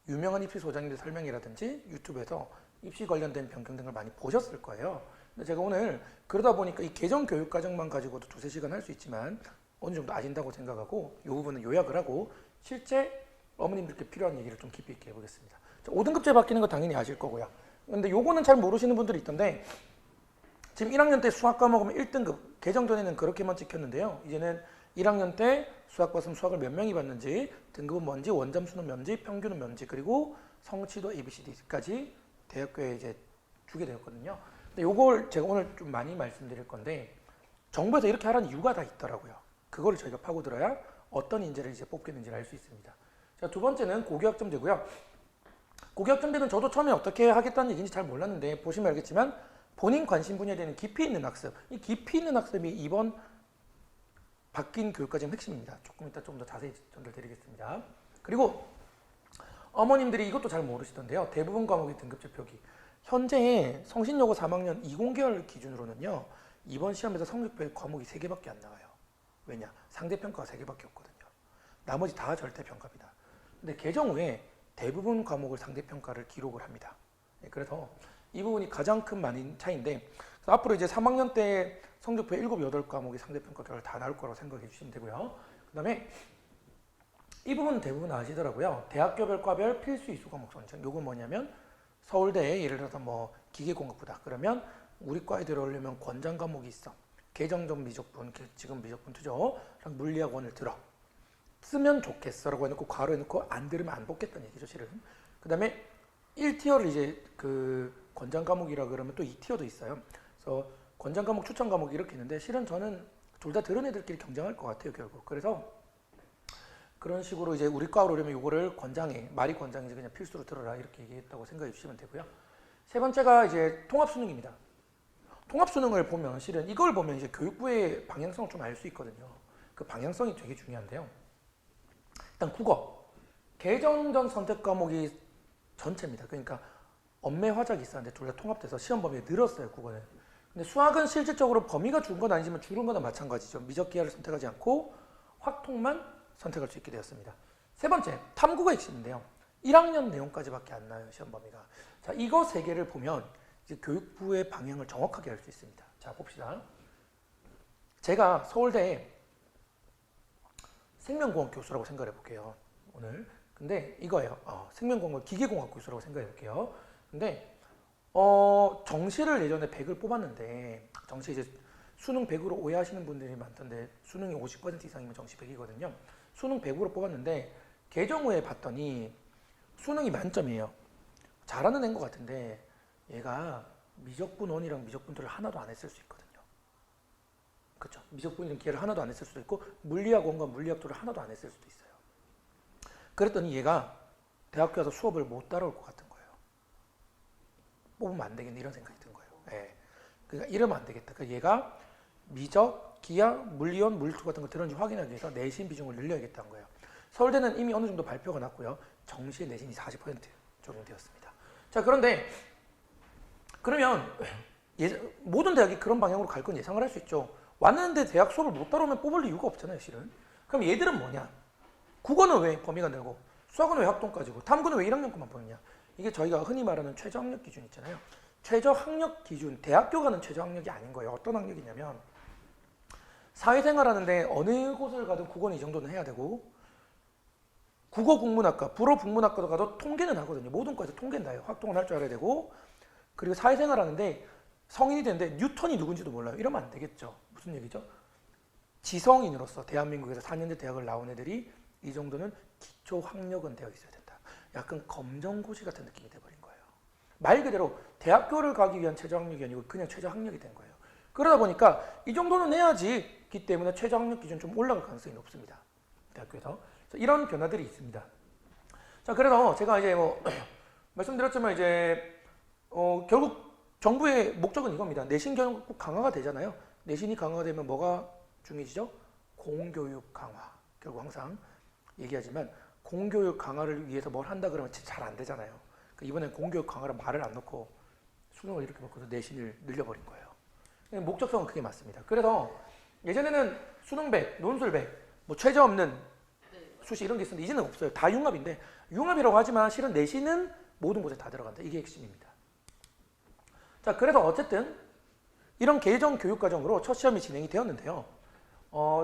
S2: 유명한 입시 소장님들 설명이라든지 유튜브에서 입시 관련된 변경 등을 많이 보셨을 거예요. 근데 제가 오늘 그러다 보니까 이 개정 교육 과정만 가지고도 2~3시간 할 수 있지만 어느 정도 아진다고 생각하고 이 부분은 요약을 하고 실제 어머님들께 필요한 얘기를 좀 깊이 있게 해보겠습니다. 5등급제 바뀌는 거 당연히 아실 거고요. 근데 요거는 잘 모르시는 분들이 있던데 지금 1학년 때 수학 과목은 1등급 개정 전에는 그렇게만 찍혔는데요. 이제는 1학년 때 수학 봤으면 수학을 몇 명이 봤는지, 등급은 뭔지, 원점수는 뭔지, 평균은 뭔지, 그리고 성취도 ABCD까지 대학교에 이제 주게 되었거든요. 근데 요걸 제가 오늘 좀 많이 말씀드릴 건데 정부에서 이렇게 하라는 이유가 다 있더라고요. 그거를 저희가 파고들어야 어떤 인재를 이제 뽑겠는지를 알 수 있습니다. 자, 두 번째는 고교학점제고요. 고교학점제는 저도 처음에 어떻게 하겠다는 얘기인지 잘 몰랐는데 보시면 알겠지만 본인 관심 분야에 대한 깊이 있는 학습, 이 깊이 있는 학습이 이번 바뀐 교육과정 핵심입니다. 조금 이따 좀 더 자세히 전달드리겠습니다. 그리고 어머님들이 이것도 잘 모르시던데요. 대부분 과목의 등급제 표기. 현재 성신여고 3학년 20계열 기준으로는요. 이번 시험에서 성적표의 과목이 3개밖에 안 나와요. 왜냐? 상대평가가 3개밖에 없거든요. 나머지 다 절대평가입니다. 근데 개정 후에 대부분 과목을 상대평가를 기록을 합니다. 그래서 이 부분이 가장 큰 많은 차이인데 앞으로 이제 3학년 때 성적표 7, 8과목이 상대평가 결과 다 나올 거라고 생각해 주시면 되고요. 그 다음에 이 부분은 대부분 아시더라고요. 대학교별 과별 필수 이수 과목 선정. 요건 뭐냐면 서울대에 예를 들어서 뭐 기계공학부다. 그러면 우리 과에 들어오려면 권장 과목이 있어. 개정전 미적분, 지금 미적분 투조, 물리학원을 들어. 쓰면 좋겠어라고 해놓고 괄호 해놓고 안 들으면 안 뽑겠다는 얘기죠, 실은. 그 다음에 1티어를 이제 권장 과목이라 그러면 또 2티어도 있어요. 그래서 권장 과목, 추천 과목이 이렇게 있는데 실은 저는 둘 다 들은 애들끼리 경쟁할 것 같아요, 결국. 그래서 그런 식으로 이제 우리 과로 오려면 이거를 권장해. 말이 권장이지 그냥 필수로 들어라. 이렇게 얘기했다고 생각해 주시면 되고요. 세 번째가 이제 통합수능입니다. 통합수능을 보면 실은 이걸 보면 이제 교육부의 방향성을 좀 알 수 있거든요. 그 방향성이 되게 중요한데요. 일단 국어. 개정 전 선택 과목이 전체입니다. 그러니까 엄매 화작이 있었는데 둘 다 통합돼서 시험 범위가 늘었어요, 국어는. 근데 수학은 실질적으로 범위가 준 건 아니지만 줄은 거나 마찬가지죠. 미적 기하를 선택하지 않고 확통만 선택할 수 있게 되었습니다. 세 번째, 탐구가 핵심인데요. 1학년 내용까지밖에 안 나요, 시험 범위가. 자, 이거 세 개를 보면 이제 교육부의 방향을 정확하게 알 수 있습니다. 자, 봅시다. 제가 서울대 생명공학 교수라고 생각해 볼게요, 오늘. 근데 이거예요. 생명공학 기계공학 교수라고 생각해 볼게요. 근데 정시를 예전에 100을 뽑았는데 정시 이제 수능 100으로 오해하시는 분들이 많던데 수능이 50% 이상이면 정시 100이거든요. 수능 100으로 뽑았는데 개정 후에 봤더니 수능이 만점이에요. 잘하는 애인 것 같은데 얘가 미적분 1이랑 미적분 2를 하나도 안 했을 수 있거든요. 그렇죠? 미적분이랑 기하를 하나도 안 했을 수도 있고 물리학 1과 물리학 2를 하나도 안 했을 수도 있어요. 그랬더니 얘가 대학교 와서 수업을 못 따라올 것 같은 거예요. 뽑으면 안 되겠네 이런 생각이 든 거예요. 예. 그러니까 이러면 안 되겠다. 그러니까 얘가 미적, 기하, 물리원, 물리투 같은 거 들었는지 확인하기 위해서 내신 비중을 늘려야겠다는 거예요. 서울대는 이미 어느 정도 발표가 났고요. 정시 내신이 40% 적용되었습니다. 자, 그런데 그러면 모든 대학이 그런 방향으로 갈 건 예상을 할 수 있죠. 왔는데 대학 수업을 못 따라오면 뽑을 이유가 없잖아요, 실은. 그럼 얘들은 뭐냐? 국어는 왜 범위가 늘고 수학은 왜 학동까지고 탐구는 왜 1학년 것만 보느냐? 이게 저희가 흔히 말하는 최저학력 기준 있잖아요. 최저학력 기준, 대학교 가는 최저학력이 아닌 거예요. 어떤 학력이냐면 사회생활 하는데 어느 곳을 가든 국어는 이 정도는 해야 되고 국어 국문학과, 불어 국문학과도 가도 통계는 하거든요. 모든 과에서 통계는 다 해요. 확동을 할 줄 알아야 되고 그리고 사회생활 하는데 성인이 되는데 뉴턴이 누군지도 몰라요. 이러면 안 되겠죠. 무슨 얘기죠? 지성인으로서 대한민국에서 4년제 대학을 나온 애들이 이 정도는 기초 학력은 되어 있어야 된다. 약간 검정고시 같은 느낌이 돼버린 거예요. 말 그대로 대학교를 가기 위한 최저학력이 아니고 그냥 최저학력이 된 거예요. 그러다 보니까 이 정도는 해야지기 때문에 최저학력 기준 좀 올라갈 가능성이 높습니다. 대학교에서. 이런 변화들이 있습니다. 자, 그래서 제가 이제 뭐 말씀드렸지만 이제 결국 정부의 목적은 이겁니다. 내신 교육 꼭 강화가 되잖아요. 내신이 강화가 되면 뭐가 중요해지죠? 공교육 강화. 결국 항상 얘기하지만 공교육 강화를 위해서 뭘 한다 그러면 잘 안 되잖아요. 이번엔 공교육 강화를 말을 안 넣고 수능을 이렇게 바꿔서 내신을 늘려버린 거예요. 목적성은 그게 맞습니다. 그래서 예전에는 수능 100, 논술 100, 뭐 최저 없는 수시 이런 게 있었는데 이제는 없어요. 다 융합인데 융합이라고 하지만 실은 내신은 모든 곳에 다 들어간다. 이게 핵심입니다. 자, 그래서 어쨌든 이런 개정 교육 과정으로 첫 시험이 진행이 되었는데요.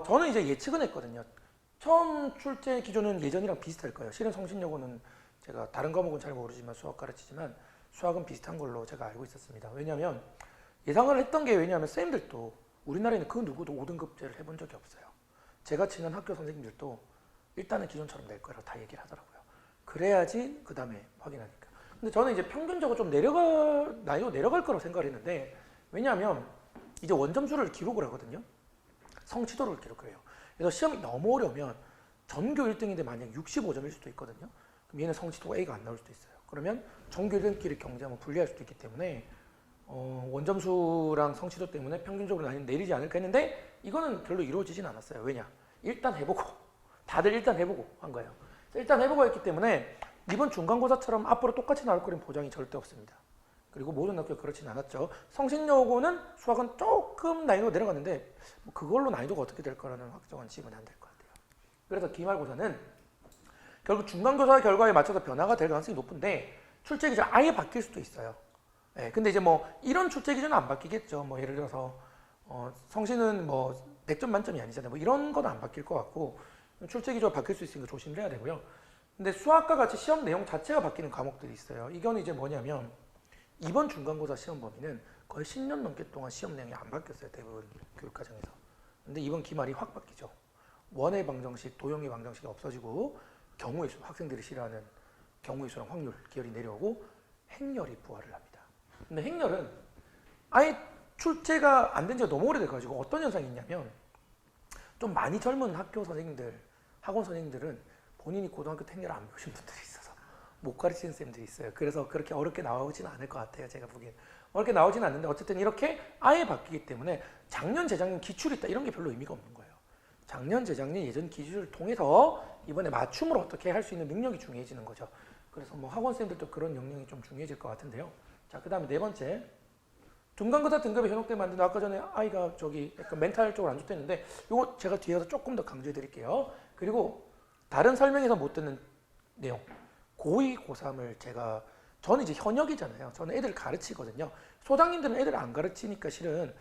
S2: 저는 이제 예측은 했거든요. 처음 출제 기준은 예전이랑 비슷할 거예요. 실은 성신여고는 제가 다른 과목은 잘 모르지만 수학 가르치지만 수학은 비슷한 걸로 제가 알고 있었습니다. 왜냐하면 예상을 했던 게 왜냐하면 쌤들도 우리나라에는 그 누구도 5등급제를 해본 적이 없어요. 제가 친한 학교 선생님들도 일단은 기존처럼 낼 거라고 다 얘기를 하더라고요. 그래야지 그 다음에 확인하니까. 근데 저는 이제 평균적으로 좀 난이도 내려갈 거라고 생각을 했는데 왜냐하면 이제 원점수를 기록을 하거든요. 성취도를 기록을 해요. 그래서 시험이 너무 어려우면 전교 1등인데 만약 65점일 수도 있거든요. 그럼 얘는 성취도가 A가 안 나올 수도 있어요. 그러면 전교 1등끼리 경쟁하면 불리할 수도 있기 때문에 원점수랑 성취도 때문에 평균적으로 난이도 내리지 않을까 했는데 이거는 별로 이루어지진 않았어요. 왜냐? 일단 해보고 다들 일단 해보고 한 거예요. 일단 해보고 했기 때문에 이번 중간고사처럼 앞으로 똑같이 나올 거는 보장이 절대 없습니다. 그리고 모든 학교가 그렇진 않았죠. 성신여고는 수학은 조금 난이도가 내려갔는데 그걸로 난이도가 어떻게 될 거라는 확정은 지금은 안 될 것 같아요. 그래서 기말고사는 결국 중간고사 결과에 맞춰서 변화가 될 가능성이 높은데 출제 기준 아예 바뀔 수도 있어요. 네, 근데 이제 뭐 이런 출제 기준은 안 바뀌겠죠. 뭐 예를 들어서 성신은 뭐 100점 만점이 아니잖아요. 뭐 이런 건 안 바뀔 것 같고 출제 기준이 바뀔 수 있으니까 조심을 해야 되고요. 근데 수학과 같이 시험 내용 자체가 바뀌는 과목들이 있어요. 이건 이제 뭐냐면 이번 중간고사 시험 범위는 거의 10년 넘게 동안 시험 내용이 안 바뀌었어요. 대부분 교육과정에서. 근데 이번 기말이 확 바뀌죠. 원의 방정식, 도형의 방정식이 없어지고 경우의 수, 학생들이 싫어하는 경우의 수랑 확률 기열이 내려오고 행렬이 부활을 합니다. 근데 행렬은 아예 출제가 안 된 지가 너무 오래돼가지고 어떤 현상이 있냐면 좀 많이 젊은 학교 선생님들, 학원 선생님들은 본인이 고등학교 때 행렬을 안 배우신 분들이 있어서 못 가르치는 쌤들이 있어요. 그래서 그렇게 어렵게 나오진 않을 것 같아요. 제가 보기엔. 어렵게 나오진 않는데 어쨌든 이렇게 아예 바뀌기 때문에 작년, 재작년 기출이 있다 이런 게 별로 의미가 없는 거예요. 작년, 재작년 예전 기준을 통해서 이번에 맞춤으로 어떻게 할 수 있는 능력이 중요해지는 거죠. 그래서 뭐 학원생들도 그런 역량이 좀 중요해질 것 같은데요. 자, 그 다음에 네 번째. 중간고사 등급에 현혹되면 안 된다. 아까 전에 아이가 저기 약간 멘탈 쪽으로 안 좋다했는데 이거 제가 뒤에서 조금 더 강조해 드릴게요. 그리고 다른 설명에서 못 듣는 내용. 고2, 고3을 저는 이제 현역이잖아요. 저는 애들 가르치거든요. 소장님들은 애들 안 가르치니까 실은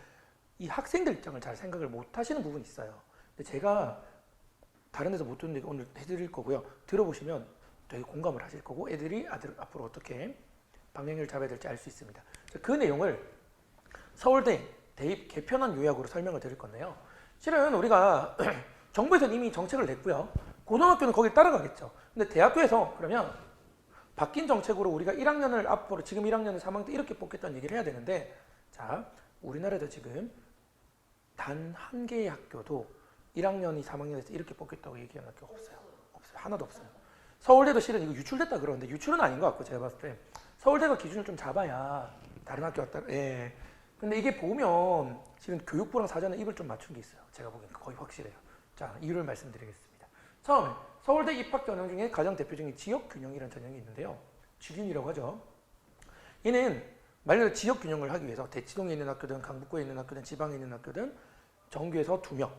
S2: 이 학생들 입장을 잘 생각을 못 하시는 부분이 있어요. 근데 제가 다른 데서 못 듣는 얘기 오늘 해드릴 거고요. 들어보시면 되게 공감을 하실 거고 애들이 앞으로 어떻게 방향을 잡아야 될지 알 수 있습니다. 그 내용을 서울대 대입 개편안 요약으로 설명을 드릴 건데요. 실은 우리가 정부에서는 이미 정책을 냈고요. 고등학교는 거기를 따라가겠죠. 근데 대학교에서 그러면 바뀐 정책으로 우리가 1학년을 앞으로 지금 1학년을 3학년 때 이렇게 뽑겠다는 얘기를 해야 되는데 자, 우리나라에도 지금 단 한 개의 학교도 1학년이 3학년에서 이렇게 뽑겠다고 얘기하는 학교가 없어요. 없어요. 하나도 없어요. 서울대도 실은 이거 유출됐다 그러는데 유출은 아닌 것 같고 제가 봤을 때 서울대가 기준을 좀 잡아야 다른 학교가 따라 예. 근데 이게 보면 실은 교육부랑 사전에 입을 좀 맞춘 게 있어요. 제가 보기엔 거의 확실해요. 자, 이유를 말씀드리겠습니다. 처음에 서울대 입학 전형 중에 가장 대표적인 지역균형이라는 전형이 있는데요. 지균이라고 하죠. 얘는 말 그대로 지역균형을 하기 위해서 대치동에 있는 학교든 강북구에 있는 학교든 지방에 있는 학교든 정규에서 2명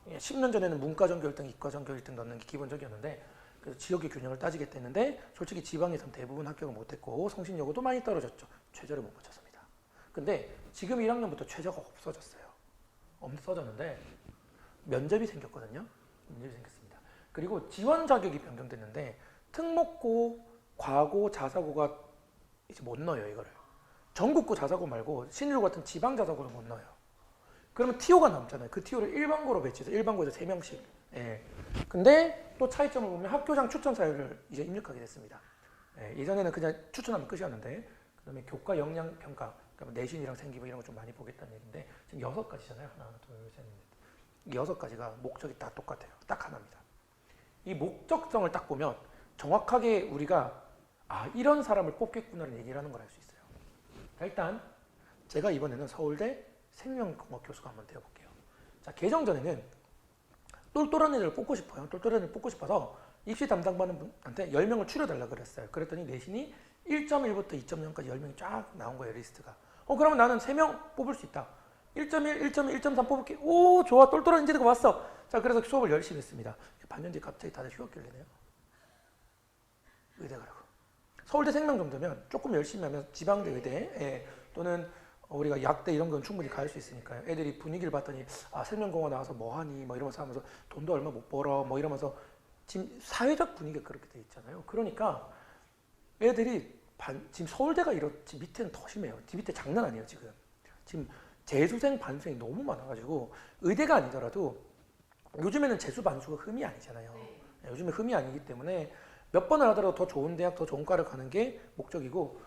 S2: 10년 전에는 문과전교 1등, 이과전교 1등 넣는 게 기본적이었는데 그래서 지역의 균형을 따지겠다 했는데 솔직히 지방에서는 대부분 학교가 못했고 성신여고도 많이 떨어졌죠. 최저를 못 맞췄습니다. 근데 지금 1학년부터 최저가 없어졌어요. 없어졌는데 면접이 생겼거든요. 면접이 생겼습니다. 그리고 지원 자격이 변경됐는데 특목고, 과고, 자사고가 이제 못 넣어요. 이거를. 전국고 자사고 말고 신일고 같은 지방 자사고를 못 넣어요. 그러면 TO가 남잖아요. 그 TO를 일반고로 배치해서 일반고에서 3명씩. 예. 근데 또 차이점을 보면 학교장 추천 사유를 이제 입력하게 됐습니다. 예. 예전에는 그냥 추천하면 끝이었는데 그다음에 교과 역량 평가, 그러니까 내신이랑 생기부 이런 거 좀 많이 보겠다는 얘기인데 지금 6가지잖아요. 하나, 둘, 셋, 넷. 이 6가지가 목적이 다 똑같아요. 딱 하나입니다. 이 목적성을 딱 보면 정확하게 우리가 이런 사람을 뽑겠구나를 얘기를 하는 걸 알 수 있어요. 일단 제가 이번에는 서울대 생명공학 교수가 한번 되어볼게요. 자, 개정 전에는 똘똘한 애들을 뽑고 싶어요. 똘똘한 애들을 뽑고 싶어서 입시 담당받는 분한테 10명을 추려달라고 그랬어요. 그랬더니 내신이 1.1부터 2.0까지 10명이 쫙 나온 거예요, 리스트가. 그러면 나는 3명 뽑을 수 있다. 1.1, 1.1, 1.3 뽑을게. 오, 좋아. 똘똘한 인재가 왔어. 자, 그래서 수업을 열심히 했습니다. 반년 뒤에 갑자기 다들 휴학기를 내네요. 의대 가라고. 서울대 생명 정도면 조금 열심히 하면 지방대 의대 또는 우리가 약대 이런 건 충분히 갈 수 있으니까요. 애들이 분위기를 봤더니 생명공학 나와서 뭐하니 뭐 이러면서 하면서 돈도 얼마 못 벌어 뭐 이러면서 지금 사회적 분위기가 그렇게 돼 있잖아요. 그러니까 애들이 지금 서울대가 이렇지 밑에는 더 심해요. 밑에 장난 아니에요 지금. 지금 재수생 반수생이 너무 많아가지고 의대가 아니더라도 요즘에는 재수 반수가 흠이 아니잖아요. 요즘에 흠이 아니기 때문에 몇 번을 하더라도 더 좋은 대학, 더 좋은 과를 가는 게 목적이고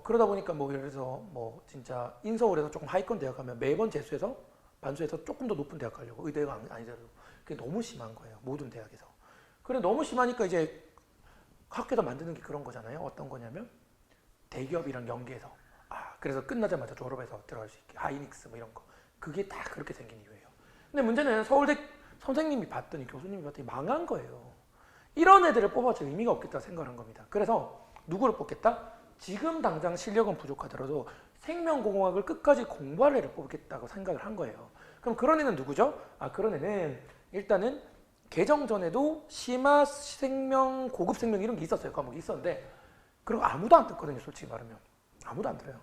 S2: 그러다 보니까 뭐 예를 들어서 뭐 진짜 인서울에서 조금 하위권 대학 가면 매번 재수해서 반수해서 조금 더 높은 대학 가려고 의대가 아니더라도 그게 너무 심한 거예요. 모든 대학에서. 그래 너무 심하니까 이제 학교에서 만드는 게 그런 거잖아요. 어떤 거냐면 대기업이랑 연계해서 그래서 끝나자마자 졸업해서 들어갈 수 있게 하이닉스 뭐 이런 거 그게 다 그렇게 생긴 이유예요. 근데 문제는 서울대 선생님이 봤더니 교수님이 봤더니 망한 거예요. 이런 애들을 뽑아줄 의미가 없겠다 생각한 겁니다. 그래서 누구를 뽑겠다? 지금 당장 실력은 부족하더라도 생명공학을 끝까지 공부할 애를 뽑겠다고 생각을 한 거예요. 그럼 그런 애는 누구죠? 그런 애는 일단은 개정 전에도 심화 생명, 고급 생명 이런 게 있었어요. 과목이 있었는데 그리고 아무도 안 듣거든요. 솔직히 말하면. 아무도 안 들어요.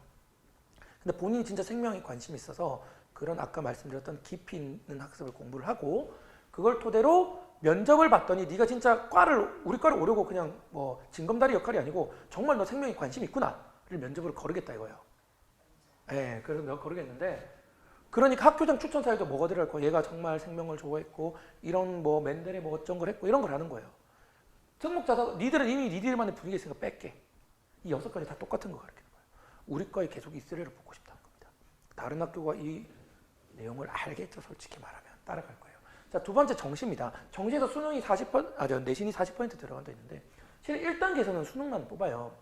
S2: 근데 본인이 진짜 생명에 관심이 있어서 그런 아까 말씀드렸던 깊이 있는 학습을 공부를 하고 그걸 토대로 면접을 봤더니 네가 진짜 우리 과를 오려고 그냥 뭐 징검다리 역할이 아니고 정말 너 생명에 관심이 있구나를 면접으로 거르겠다 이거예요. 그래서 내가 거르겠는데 그러니까 학교장 추천 사유도 뭐가 들어갈 얘가 정말 생명을 좋아했고 이런 뭐 맨델에 뭐 어쩐 걸 했고 이런 걸 하는 거예요. 특목자사 니들은 이미 니들만의 분위기 있으니까 뺄게. 이 6가지 다 똑같은 거 가르치는 거예요. 우리 과에 계속 있을 애를 뽑고 싶다는 겁니다. 다른 학교가 이 내용을 알겠죠. 솔직히 말하면 따라갈 거예요. 자, 두 번째 정시입니다. 정시에서 수능이 40%, 내신이 40% 들어간 데 있는데 실은 1단계에서는 수능만 뽑아요.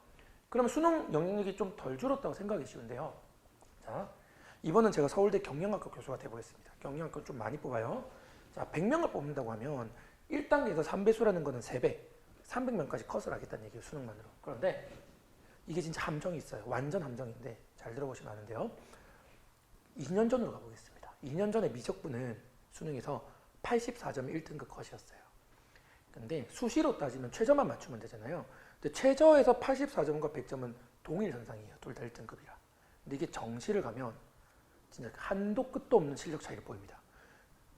S2: 그러면 수능 영향력이 좀 덜 줄었다고 생각이 쉬운데요. 자, 이번은 제가 서울대 경영학과 교수가 되어보겠습니다. 경영학과 좀 많이 뽑아요. 자, 100명을 뽑는다고 하면 1단계에서 3배수라는 거는 3배, 300명까지 컷을 하겠다는 얘기예요. 수능만으로. 그런데 이게 진짜 함정이 있어요. 완전 함정인데 잘 들어보시면 아는데요. 2년 전으로 가보겠습니다. 2년 전에 미적분은 수능에서 84점이 1등급 컷이었어요. 근데 수시로 따지면 최저만 맞추면 되잖아요. 근데 최저에서 84점과 100점은 동일 현상이에요. 둘 다 1등급이라. 근데 이게 정시를 가면 진짜 한도 끝도 없는 실력 차이를 보입니다.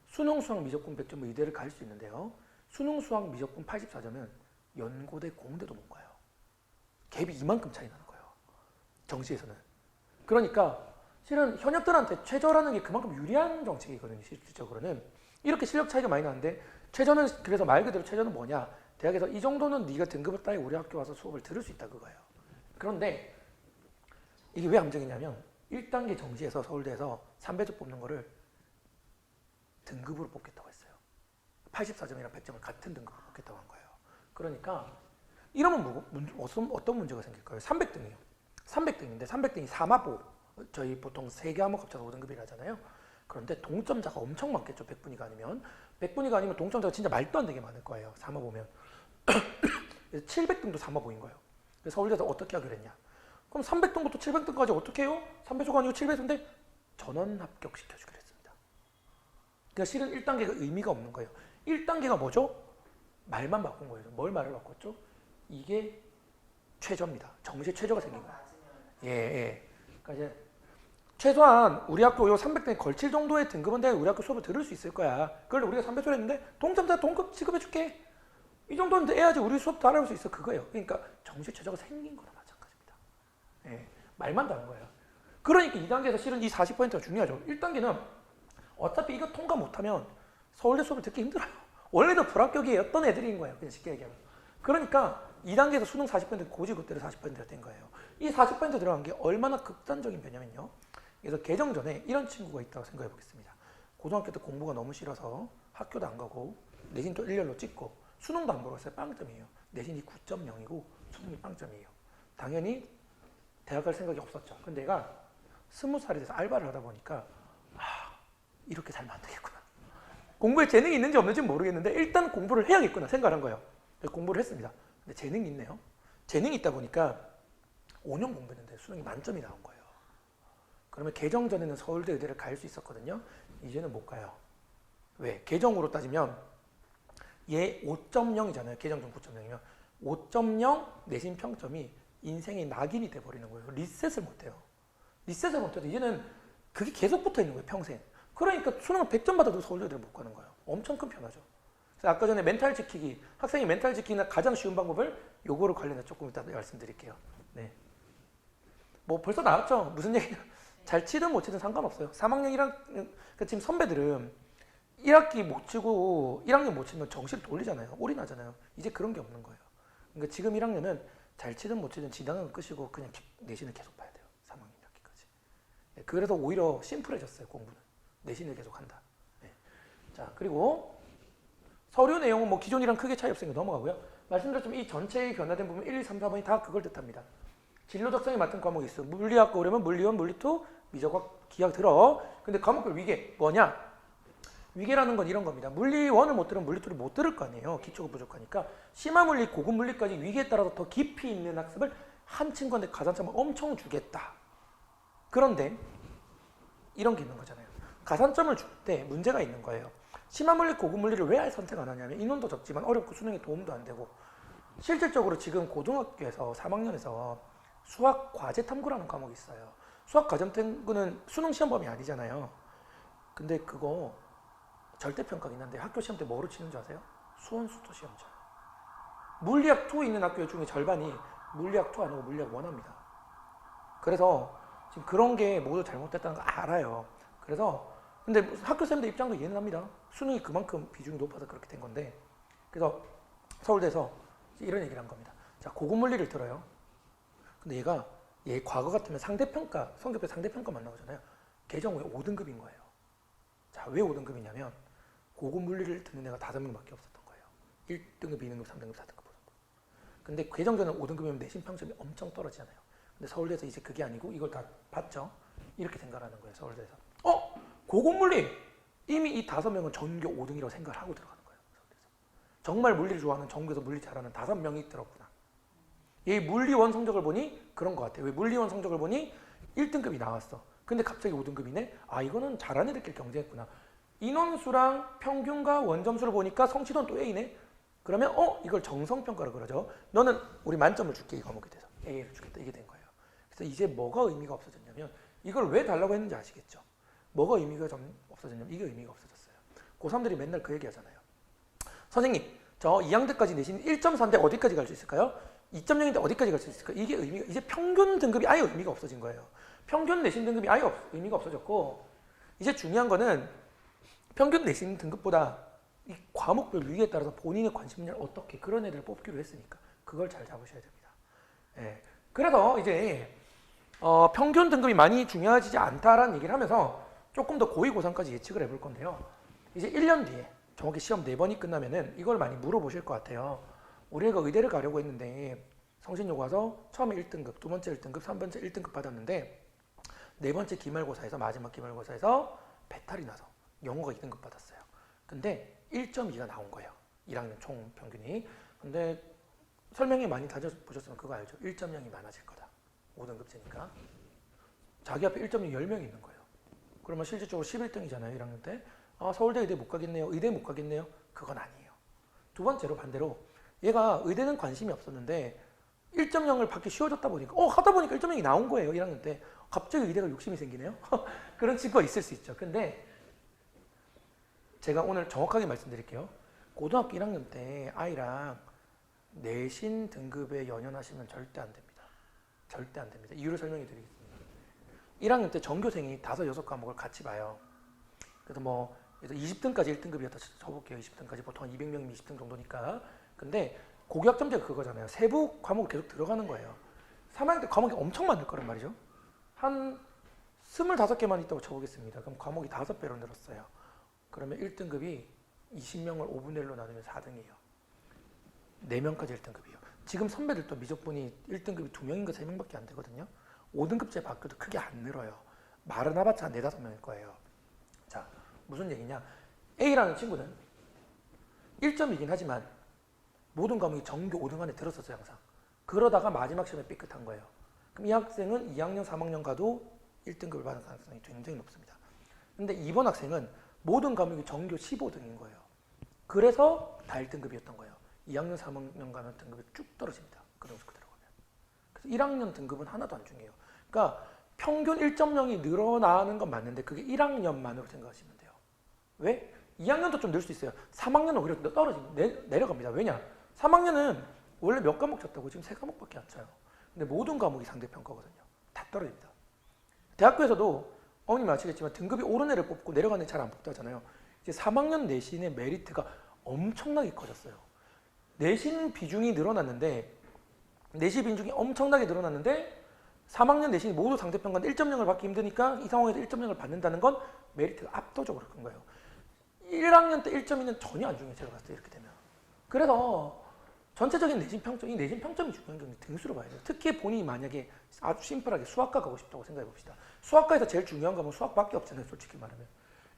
S2: 수능 수학 미적분 100점은 의대를 갈 수 있는데요. 수능 수학 미적분 84점은 연고대 공대도 못 가요. 갭이 이만큼 차이 나는 거예요. 정시에서는. 그러니까 실은 현역들한테 최저라는 게 그만큼 유리한 정책이거든요. 실질적으로는. 이렇게 실력 차이가 많이 나는데 최저는 그래서 말 그대로 최저는 뭐냐. 대학에서 이 정도는 네가 등급을 따야 우리 학교 와서 수업을 들을 수 있다 그거예요. 그런데 이게 왜 함정이냐면 1단계 정시에서 서울대에서 3배조 뽑는 거를 등급으로 뽑겠다고 했어요. 84점이랑 100점을 같은 등급으로 뽑겠다고 한 거예요. 그러니까 이러면 어떤 문제가 생길까요? 300등이에요. 300등인데 300등이 4마보 저희 보통 3과목 합쳐서 5등급이라 하잖아요. 그런데 동점자가 엄청 많겠죠. 100분위가 아니면. 100분위가 아니면 동점자가 진짜 말도 안 되게 많을 거예요. 3마 보면. 그래서 700등도 3마 보인 거예요. 그래서 서울대에서 어떻게 하기로 했냐. 그럼 300등부터 700등까지 어떻게 해요? 3배수가 아니고 7배수인데 전원 합격시켜주기로 했습니다. 그러니까 실은 1단계가 의미가 없는 거예요. 1단계가 뭐죠? 말만 바꾼 거예요. 뭘 말을 바꿨죠? 이게 최저입니다. 정시 최저가 생긴 거예요. 그러니까 이제 최소한 우리 학교 요 300등에 걸칠 정도의 등급은 돼야 우리 학교 수업을 들을 수 있을 거야. 그걸 우리가 3배수를 했는데 동점자 동급 지급해줄게. 이 정도는 해야지 우리 수업 따라올 수 있어. 그거예요. 그러니까 정시 최저가 생긴 거나 마찬가지입니다. 말만 다른 거예요. 그러니까 2단계에서 실은 이 40%가 중요하죠. 1단계는 어차피 이거 통과 못하면 서울대 수업을 듣기 힘들어요. 원래도 불합격이었던 애들인 거예요. 그냥 쉽게 얘기하면. 그러니까 2단계에서 수능 40% 고지급대로 40%가 된 거예요. 이 40% 들어간 게 얼마나 극단적인 변화면요. 그래서 개정 전에 이런 친구가 있다고 생각해 보겠습니다. 고등학교 때 공부가 너무 싫어서 학교도 안 가고 내신도 일렬로 찍고 수능도 안 보러 갔어요. 빵점이에요. 내신이 9.0이고 수능이 빵점이에요. 당연히 대학 갈 생각이 없었죠. 근데 얘가 20살이 돼서 알바를 하다 보니까 이렇게 살면 안 되겠구나. 공부에 재능이 있는지 없는지 모르겠는데 일단 공부를 해야겠구나 생각한 거예요. 공부를 했습니다. 근데 재능이 있네요. 재능이 있다 보니까 5년 공부했는데 수능이 만점이 나온 거예요. 그러면 개정 전에는 서울대 의대를 갈 수 있었거든요. 이제는 못 가요. 왜? 개정으로 따지면 얘 5.0이잖아요. 개정 전 9.0이면 5.0 내신 평점이 인생의 낙인이 돼버리는 거예요. 리셋을 못해요. 리셋을 못해도 이제는 그게 계속 붙어 있는 거예요. 평생. 그러니까 수능을 100점 받아도 서울대를 못 가는 거예요. 엄청 큰 변화죠. 그래서 아까 전에 멘탈 지키기, 학생이 멘탈 지키는 가장 쉬운 방법을 요거로 관련해서 조금 이따 말씀드릴게요. 네. 뭐 벌써 나왔죠. 무슨 얘기냐. 잘 치든 못 치든 상관없어요. 3학년 1학년, 그러니까 지금 선배들은 1학기 못 치고 1학년 못 치면 정시를 돌리잖아요. 올인하잖아요. 이제 그런 게 없는 거예요. 그러니까 지금 1학년은 잘 치든 못 치든 지당은 끄시고 그냥 내신을 계속 봐야 돼요. 3학년 1학기까지. 그래서 오히려 심플해졌어요. 공부는. 내신을 계속 한다. 네. 자, 그리고 서류 내용은 뭐 기존이랑 크게 차이 없으니까 넘어가고요. 말씀드렸지만 이 전체의 변화된 부분 1, 2, 3, 4번이 다 그걸 뜻합니다. 진로 작성에 맡은 과목이 있어. 물리학 오려면 물리1, 물리2, 미적학, 기하 들어. 근데 과목별 위계 뭐냐? 위계라는 건 이런 겁니다. 물리1을 못 들으면 물리2를 못 들을 거 아니에요. 기초가 부족하니까. 심화물리, 고급물리까지 위계에 따라서 더 깊이 있는 학습을 한 친구한테 가산점을 엄청 주겠다. 그런데 이런 게 있는 거잖아요. 가산점을 줄 때 문제가 있는 거예요. 심화물리, 고급물리를 왜 선택 안 하냐면 인원도 적지만 어렵고 수능에 도움도 안 되고 실질적으로 지금 고등학교에서 3학년에서 수학 과제 탐구라는 과목이 있어요. 수학 과제 탐구는 수능 시험 범위 아니잖아요. 근데 그거 절대평가긴 한데 학교 시험 때 뭐로 치는 줄 아세요? 수원수도 시험 쳐요. 물리학 2 있는 학교 중에 절반이 물리학 2 안 하고 물리학 1 합니다. 그래서 지금 그런 게 모두 잘못됐다는 거 알아요. 그래서 근데 학교 쌤들 입장도 이해는 합니다. 수능이 그만큼 비중이 높아서 그렇게 된 건데 그래서 서울대에서 이런 얘기를 한 겁니다. 자, 고급물리를 들어요. 근데 얘 과거 같으면 상대평가, 성적표 상대평가만 나오잖아요. 개정 후에 5등급인 거예요. 자, 왜 5등급이냐면 고급물리를 듣는 애가 5명밖에 없었던 거예요. 1등급, 2등급, 3등급, 4등급. 근데 개정 전에 5등급이면 내신 평점이 엄청 떨어지잖아요. 근데 서울대에서 이제 그게 아니고 이걸 다 봤죠. 이렇게 생각하는 거예요. 서울대에서. 고급물리! 이미 이 5명은 전교 5등이라고 생각을 하고 들어가는 거예요. 서울대에서. 정말 물리를 좋아하는 전교에서 물리 잘하는 5명이 들었구나. 얘 물리원 성적을 보니 그런 것 같아요. 왜 물리원 성적을 보니 1등급이 나왔어. 근데 갑자기 5등급이네? 아, 이거는 잘하는 애들끼리 경쟁했구나. 인원수랑 평균과 원점수를 보니까 성취도는 또 A네? 그러면 이걸 정성평가라 그러죠. 너는 우리 만점을 줄게 이 과목에 대해서. A를 주겠다. 이게 된 거예요. 그래서 이제 뭐가 의미가 없어졌냐면 이걸 왜 달라고 했는지 아시겠죠? 뭐가 의미가 좀 없어졌냐면 이게 의미가 없어졌어요. 고3들이 맨날 그 얘기 하잖아요. 선생님, 저 2학년까지 내신 1.4인데 어디까지 갈 수 있을까요? 2.0인데 어디까지 갈 수 있을까요? 이게 의미가, 이제 평균 등급이 아예 의미가 없어진 거예요. 평균 내신 등급이 아예 의미가 없어졌고 이제 중요한 거는 평균 내신 등급보다 이 과목별 위기에 따라서 본인의 관심 분야를 어떻게 그런 애들을 뽑기로 했으니까 그걸 잘 잡으셔야 됩니다. 예. 그래서 이제 평균 등급이 많이 중요하지 않다라는 얘기를 하면서 조금 더 고위 고3까지 예측을 해볼 건데요. 이제 1년 뒤에 정확히 시험 4번이 끝나면은 이걸 많이 물어보실 것 같아요. 우리 애가 의대를 가려고 했는데 성신여고 와서 처음에 1등급, 두 번째 1등급, 3번째 1등급 받았는데 네 번째 기말고사에서 마지막 기말고사에서 배탈이 나서 영어가 2등급 받았어요. 근데 1.2가 나온 거예요. 1학년 총 평균이. 근데 설명회 많이 다녀보셨으면 그거 알죠? 1.0이 많아질 거다. 5등급제니까. 자기 앞에 1.0 10명 있는 거예요. 그러면 실질적으로 11등이잖아요. 1학년 때. 아, 서울대 의대 못 가겠네요. 의대 못 가겠네요. 그건 아니에요. 두 번째로 반대로 얘가 의대는 관심이 없었는데 1.0을 받기 쉬워졌다 보니까 하다 보니까 1.0이 나온 거예요. 1학년 때. 갑자기 의대가 욕심이 생기네요. 그런 친구가 있을 수 있죠. 근데 제가 오늘 정확하게 말씀드릴게요. 고등학교 1학년 때 아이랑 내신 등급에 연연하시면 절대 안 됩니다. 절대 안 됩니다. 이유를 설명해 드리겠습니다. 1학년 때 전교생이 5, 6과목을 같이 봐요. 그래서 뭐 20등까지 1등급이었다 쳐볼게요. 20등까지 보통 한 200명이면 20등 정도니까. 근데 고교학점제가 그거잖아요. 세부 과목을 계속 들어가는 거예요. 3학년 때 과목이 엄청 많을 거란 말이죠. 한 25개만 있다고 쳐보겠습니다. 그럼 과목이 5배로 늘었어요. 그러면 1등급이 20명을 5분의 1로 나누면 4등이에요. 4명까지 1등급이에요. 지금 선배들도 미적분이 1등급이 2명인가 3명밖에 안 되거든요. 5등급제 바뀌어도 크게 안 늘어요. 말은 해봤자 한 4, 5명일 거예요. 자, 무슨 얘기냐. A라는 친구는 1점이긴 하지만 모든 과목이 전교 5등 안에 들었었어요, 항상. 그러다가 마지막 시험에 삐끗한 거예요. 그럼 이 학생은 2학년, 3학년 가도 1등급을 받을 가능성이 굉장히 높습니다. 근데 이번 학생은 모든 과목이 전교 15등인 거예요. 그래서 다 1등급이었던 거예요. 2학년, 3학년 가면 등급이 쭉 떨어집니다. 그 점수 그대로 가면. 그래서 1학년 등급은 하나도 안 중요해요. 그러니까 평균 1.0이 늘어나는 건 맞는데 그게 1학년만으로 생각하시면 돼요. 왜? 2학년도 좀 늘 수 있어요. 3학년은 오히려 내려갑니다. 왜냐? 3학년은 원래 몇 과목 쳤다고 지금 3과목밖에 안 쳐요. 근데 모든 과목이 상대평가거든요. 다 떨어집니다. 대학교에서도 어머님 아시겠지만 등급이 오른 애를 뽑고 내려가는 애 잘 안 뽑다잖아요. 이제 3학년 내신의 메리트가 엄청나게 커졌어요. 내신 비중이 늘어났는데 내신 비중이 엄청나게 늘어났는데 3학년 내신이 모두 상대평가인데 1.0을 받기 힘드니까 이 상황에서 1.0을 받는다는 건 메리트가 압도적으로 큰 거예요. 1학년 때 1.2는 전혀 안 중요해요. 제가 봤을 때 이렇게 되면. 그래서 전체적인 내신 평점, 이 내신 평점이 중요한 게 등수로 봐야 돼요. 특히 본인이 만약에 아주 심플하게 수학과 가고 싶다고 생각해 봅시다. 수학과에서 제일 중요한 과목은 수학밖에 없잖아요. 솔직히 말하면.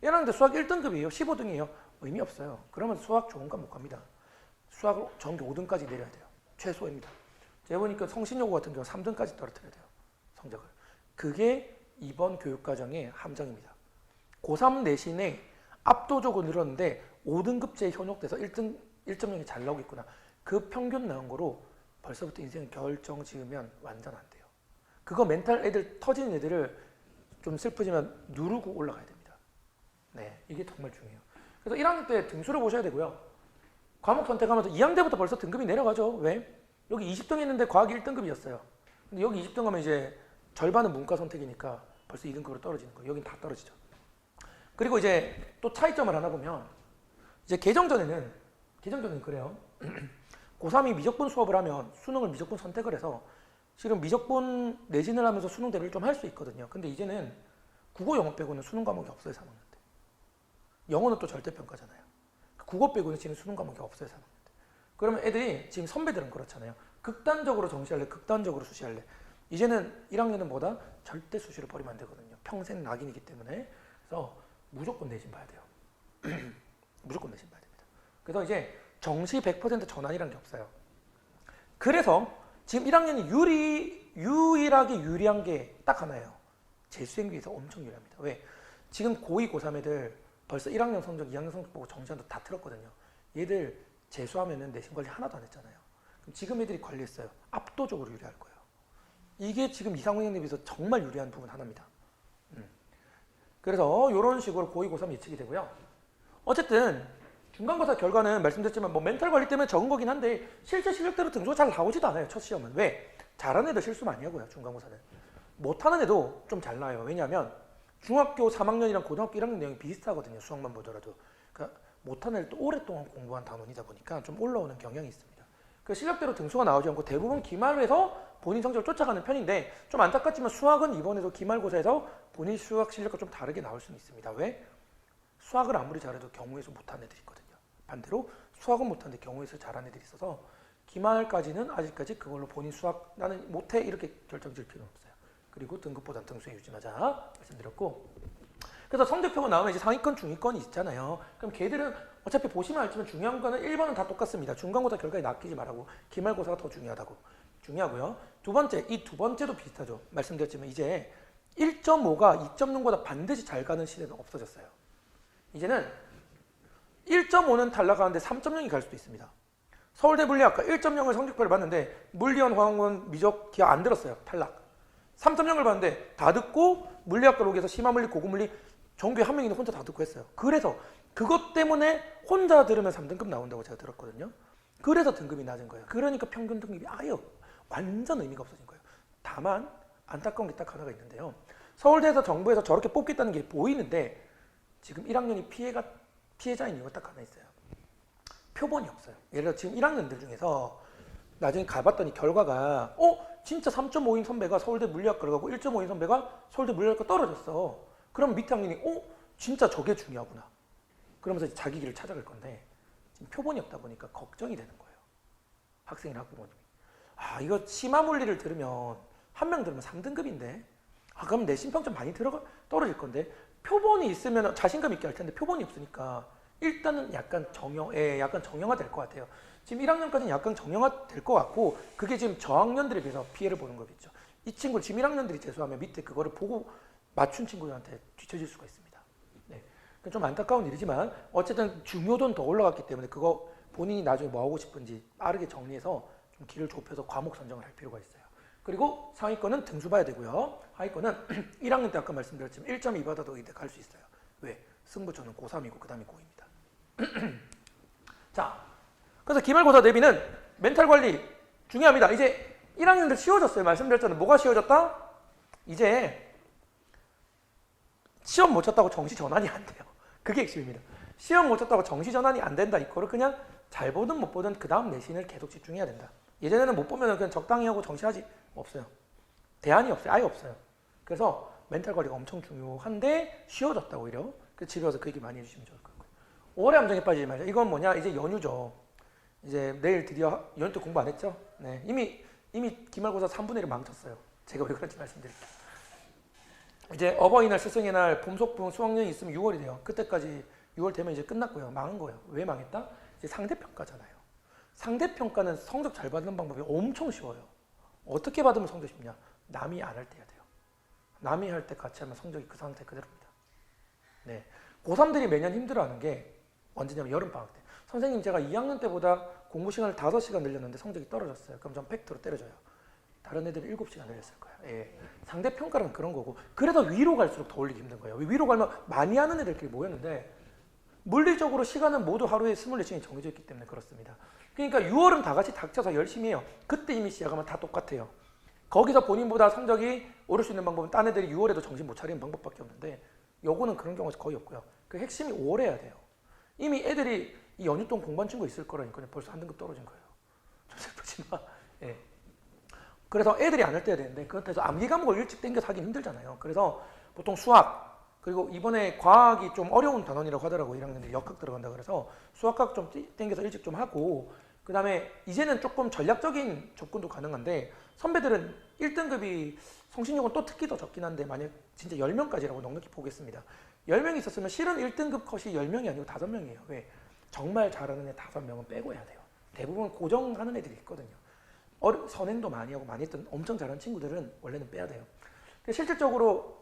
S2: 1학년 때 수학 1등급이에요. 15등이에요. 의미 없어요. 그러면 수학 좋은 과목 갑니다. 수학을 전교 5등까지 내려야 돼요. 최소입니다. 제가 보니까 성신여고 같은 경우 3등까지 떨어뜨려야 돼요. 성적을. 그게 이번 교육과정의 함정입니다. 고3 내신에 압도적으로 늘었는데 5등급제에 현혹돼서 1.0이 잘 나오고 있구나. 그 평균 나온 거로 벌써부터 인생 결정 지으면 완전 안 돼요. 그거 멘탈 애들 터지는 애들을 좀 슬프지만 누르고 올라가야 됩니다. 네, 이게 정말 중요해요. 그래서 1학년 때 등수를 보셔야 되고요. 과목 선택하면서 2학년 때부터 벌써 등급이 내려가죠. 왜? 여기 20등 했는데 과학이 1등급이었어요. 근데 여기 20등 하면 이제 절반은 문과 선택이니까 벌써 2등급으로 떨어지는 거예요. 여긴 다 떨어지죠. 그리고 이제 또 차이점을 하나 보면 이제 개정전에는 그래요. 고3이 미적분 수업을 하면 수능을 미적분 선택을 해서 지금 미적분 내신을 하면서 수능 대비를 좀 할 수 있거든요. 근데 이제는 국어, 영어 빼고는 수능 과목이 없어요, 3학년 때. 영어는 또 절대평가잖아요. 국어 빼고는 지금 수능 과목이 없어요, 3학년 때. 그러면 애들이 지금 선배들은 그렇잖아요. 극단적으로 정시할래, 극단적으로 수시할래. 이제는 1학년은 뭐다? 절대 수시를 버리면 안 되거든요. 평생 낙인이기 때문에. 그래서 무조건 내신 봐야 돼요. 무조건 내신 봐야 됩니다. 그래서 이제 정시 100% 전환이라는 게 없어요. 그래서 지금 1학년이 유일하게 유리한 게 딱 하나예요. 재수생에 비해서 엄청 유리합니다. 왜? 지금 고2, 고3 애들 벌써 1학년 성적, 2학년 성적 보고 정시한도 다 틀었거든요. 얘들 재수하면은 내신 관리 하나도 안 했잖아요. 그럼 지금 애들이 관리했어요. 압도적으로 유리할 거예요. 이게 지금 이상훈 형에 비해서 정말 유리한 부분 하나입니다. 그래서 이런 식으로 고2, 고3 예측이 되고요. 어쨌든 중간고사 결과는 말씀드렸지만 뭐 멘탈 관리 때문에 적은 거긴 한데 실제 실력대로 등수가 잘 나오지도 않아요. 첫 시험은. 왜? 잘하는 애들 실수 많이 하고요. 중간고사는. 못하는 애도 좀 잘 나와요. 왜냐하면 중학교 3학년이랑 고등학교 1학년 내용이 비슷하거든요. 수학만 보더라도. 그러니까 못하는 애들 또 오랫동안 공부한 단원이다 보니까 좀 올라오는 경향이 있습니다. 그 실력대로 등수가 나오지 않고 대부분 기말에서 본인 성적을 쫓아가는 편인데 좀 안타깝지만 수학은 이번에도 기말고사에서 본인 수학 실력과 좀 다르게 나올 수는 있습니다. 왜? 수학을 아무리 잘해도 경우에서 못하는 애들이 있거든요. 반대로 수학은 못하는데 경우에서 잘하는 애들이 있어서 기말까지는 아직까지 그걸로 본인 수학 나는 못해 이렇게 결정 지을 필요는 없어요. 그리고 등급보단 등수에 유지하자 말씀드렸고 그래서 성적표가 나오면 이제 상위권, 중위권이 있잖아요. 그럼 걔들은 어차피 보시면 알지만 중요한 거는 1번은 다 똑같습니다. 중간고사 결과에 낚이지 말라고. 기말고사가 더 중요하고요. 두 번째, 이 두 번째도 비슷하죠. 말씀드렸지만 이제 1.5가 2.0보다 반드시 잘 가는 시대는 없어졌어요. 이제는 1.5는 탈락하는데 3.0이 갈 수도 있습니다. 서울대 물리학과 1.0을 성적표를 봤는데 물리원, 화학원, 미적, 기하 안 들었어요. 탈락. 3.0을 봤는데 다 듣고 물리학과 로기에서 심화물리, 고급물리 전교에 한 명이나 혼자 다 듣고 했어요. 그래서 그것 때문에 혼자 들으면 3등급 나온다고 제가 들었거든요. 그래서 등급이 낮은 거예요. 그러니까 평균 등급이 아예 완전 의미가 없어진 거예요. 다만 안타까운 게 딱 하나가 있는데요. 서울대에서 정부에서 저렇게 뽑겠다는 게 보이는데 지금 1학년이 피해자인 이유가 딱 하나 있어요. 표본이 없어요. 예를 들어 지금 1학년들 중에서 나중에 가봤더니 결과가 진짜 3.5인 선배가 서울대 물리학과를 가고 1.5인 선배가 서울대 물리학과 떨어졌어. 그럼 밑에 학년이 진짜 저게 중요하구나. 그러면서 이제 자기 길을 찾아갈 건데 지금 표본이 없다 보니까 걱정이 되는 거예요. 학생이나 학부모님이. 아, 이거 심화 물리를 들으면 한 명 들으면 3등급인데. 아, 그럼 내 심평점 많이 떨어질 건데. 표본이 있으면 자신감 있게 할 텐데 표본이 없으니까 일단은 약간 정형화 될 것 같아요. 지금 1학년까지는 약간 정형화 될 것 같고 그게 지금 저학년들에 비해서 피해를 보는 거겠죠. 이 친구 지금 1학년들이 재수하면 밑에 그거를 보고 맞춘 친구들한테 뒤처질 수가 있습니다. 네. 좀 안타까운 일이지만 어쨌든 중요도는 더 올라갔기 때문에 그거 본인이 나중에 뭐 하고 싶은지 빠르게 정리해서 좀 길을 좁혀서 과목 선정을 할 필요가 있어요. 그리고 상위권은 등수 봐야 되고요. 하위권은 1학년 때 아까 말씀드렸지만 1.2 받아도 의대 갈 수 있어요. 왜? 승부처는 고3이고 그 다음에 고2입니다. 자, 그래서 기말고사 대비는 멘탈 관리 중요합니다. 이제 1학년들 쉬워졌어요. 말씀드렸잖아요. 뭐가 쉬워졌다? 이제 시험 못 쳤다고 정시 전환이 안 돼요. 그게 핵심입니다. 시험 못 쳤다고 정시 전환이 안 된다. 이거를 그냥 잘 보든 못 보든 그 다음 내신을 계속 집중해야 된다. 예전에는 못 보면 그냥 적당히 하고 정시하지. 없어요. 대안이 없어요. 아예 없어요. 그래서 멘탈 관리가 엄청 중요한데 쉬워졌다 오히려. 그래서 집에 와서 그 얘기 많이 해주시면 좋을 것 같고요. 오래 함정에 빠지지 말자. 이건 뭐냐? 이제 연휴죠. 이제 내일 드디어 연휴 때 공부 안 했죠? 네. 이미 기말고사 3분의 1을 망쳤어요. 제가 왜 그런지 말씀드릴게요. 이제 어버이날, 스승의 날, 봄속붕, 수학여행 있으면 6월이 돼요. 그때까지 6월 되면 이제 끝났고요. 망한 거예요. 왜 망했다? 이제 상대평가잖아요. 상대평가는 성적 잘 받는 방법이 엄청 쉬워요. 어떻게 받으면 성적 쉽냐? 남이 안 할 때 해야 돼요. 남이 할 때 같이 하면 성적이 그 상태 그대로입니다. 네. 고3들이 매년 힘들어하는 게 언제냐면 여름방학 때. 선생님 제가 2학년 때보다 공부 시간을 5시간 늘렸는데 성적이 떨어졌어요. 그럼 전 팩트로 때려줘요. 다른 애들이 7시간 늘렸을 거예요. 예. 상대평가는 그런 거고. 그래서 위로 갈수록 더 올리기 힘든 거예요. 위로 가면 많이 하는 애들끼리 모였는데 물리적으로 시간은 모두 하루에 24시간이 정해져 있기 때문에 그렇습니다. 그러니까 6월은 다 같이 닥쳐서 열심히 해요. 그때 이미 시작하면 다 똑같아요. 거기서 본인보다 성적이 오를 수 있는 방법은 딴 애들이 6월에도 정신 못 차리는 방법밖에 없는데 요거는 그런 경우가 거의 없고요. 그 핵심이 5월 해야 돼요. 이미 애들이 이 연휴 동안 공부한 친구 있을 거라니까요. 벌써 한 등급 떨어진 거예요. 좀 슬프지만. 예. 그래서 애들이 안 할 때 해야 되는데 그것에서 암기 과목을 일찍 땡겨서 하긴 힘들잖아요. 그래서 보통 수학 그리고 이번에 과학이 좀 어려운 단원이라고 하더라고요. 1학년들이 역학 들어간다 그래서 수학학 좀 땡겨서 일찍 좀 하고 그 다음에 이제는 조금 전략적인 접근도 가능한데 선배들은 1등급이 성신용은 또 특히 더 적긴 한데 만약 진짜 10명까지라고 넉넉히 보겠습니다. 10명이 있었으면 실은 1등급 컷이 10명이 아니고 5명이에요. 왜? 정말 잘하는 애 5명은 빼고 해야 돼요. 대부분 고정하는 애들이 있거든요. 선행도 많이 하고 많이 했던 엄청 잘하는 친구들은 원래는 빼야 돼요. 실질적으로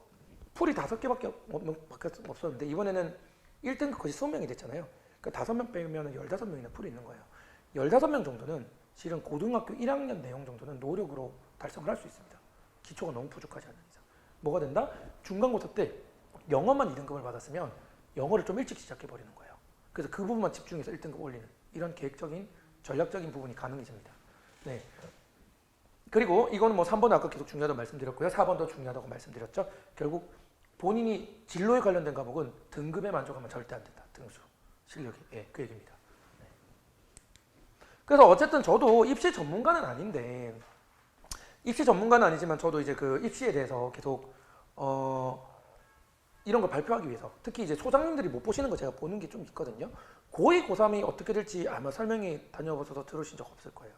S2: 풀이 5개밖에 없었는데 이번에는 1등급 컷이 20명이 됐잖아요. 그러니까 5명 빼면 15명이나 풀이 있는 거예요. 15명 정도는 실은 고등학교 1학년 내용 정도는 노력으로 달성을 할 수 있습니다. 기초가 너무 부족하지 않는 이상. 뭐가 된다? 중간고사 때 영어만 2등급을 받았으면 영어를 좀 일찍 시작해버리는 거예요. 그래서 그 부분만 집중해서 1등급 올리는 이런 계획적인 전략적인 부분이 가능해집니다. 네. 그리고 이거는 뭐 3번은 아까 계속 중요하다고 말씀드렸고요. 4번도 중요하다고 말씀드렸죠. 결국 본인이 진로에 관련된 과목은 등급에 만족하면 절대 안 된다. 등수, 실력이. 예, 그 얘기입니다. 네. 그래서 어쨌든 저도 입시 전문가는 아닌데 입시 전문가는 아니지만 저도 이제 그 입시에 대해서 계속 이런 걸 발표하기 위해서 특히 이제 소장님들이 못 보시는 거 제가 보는 게 좀 있거든요. 고2, 고3이 어떻게 될지 아마 설명이 다녀보셔서 들으신 적 없을 거예요.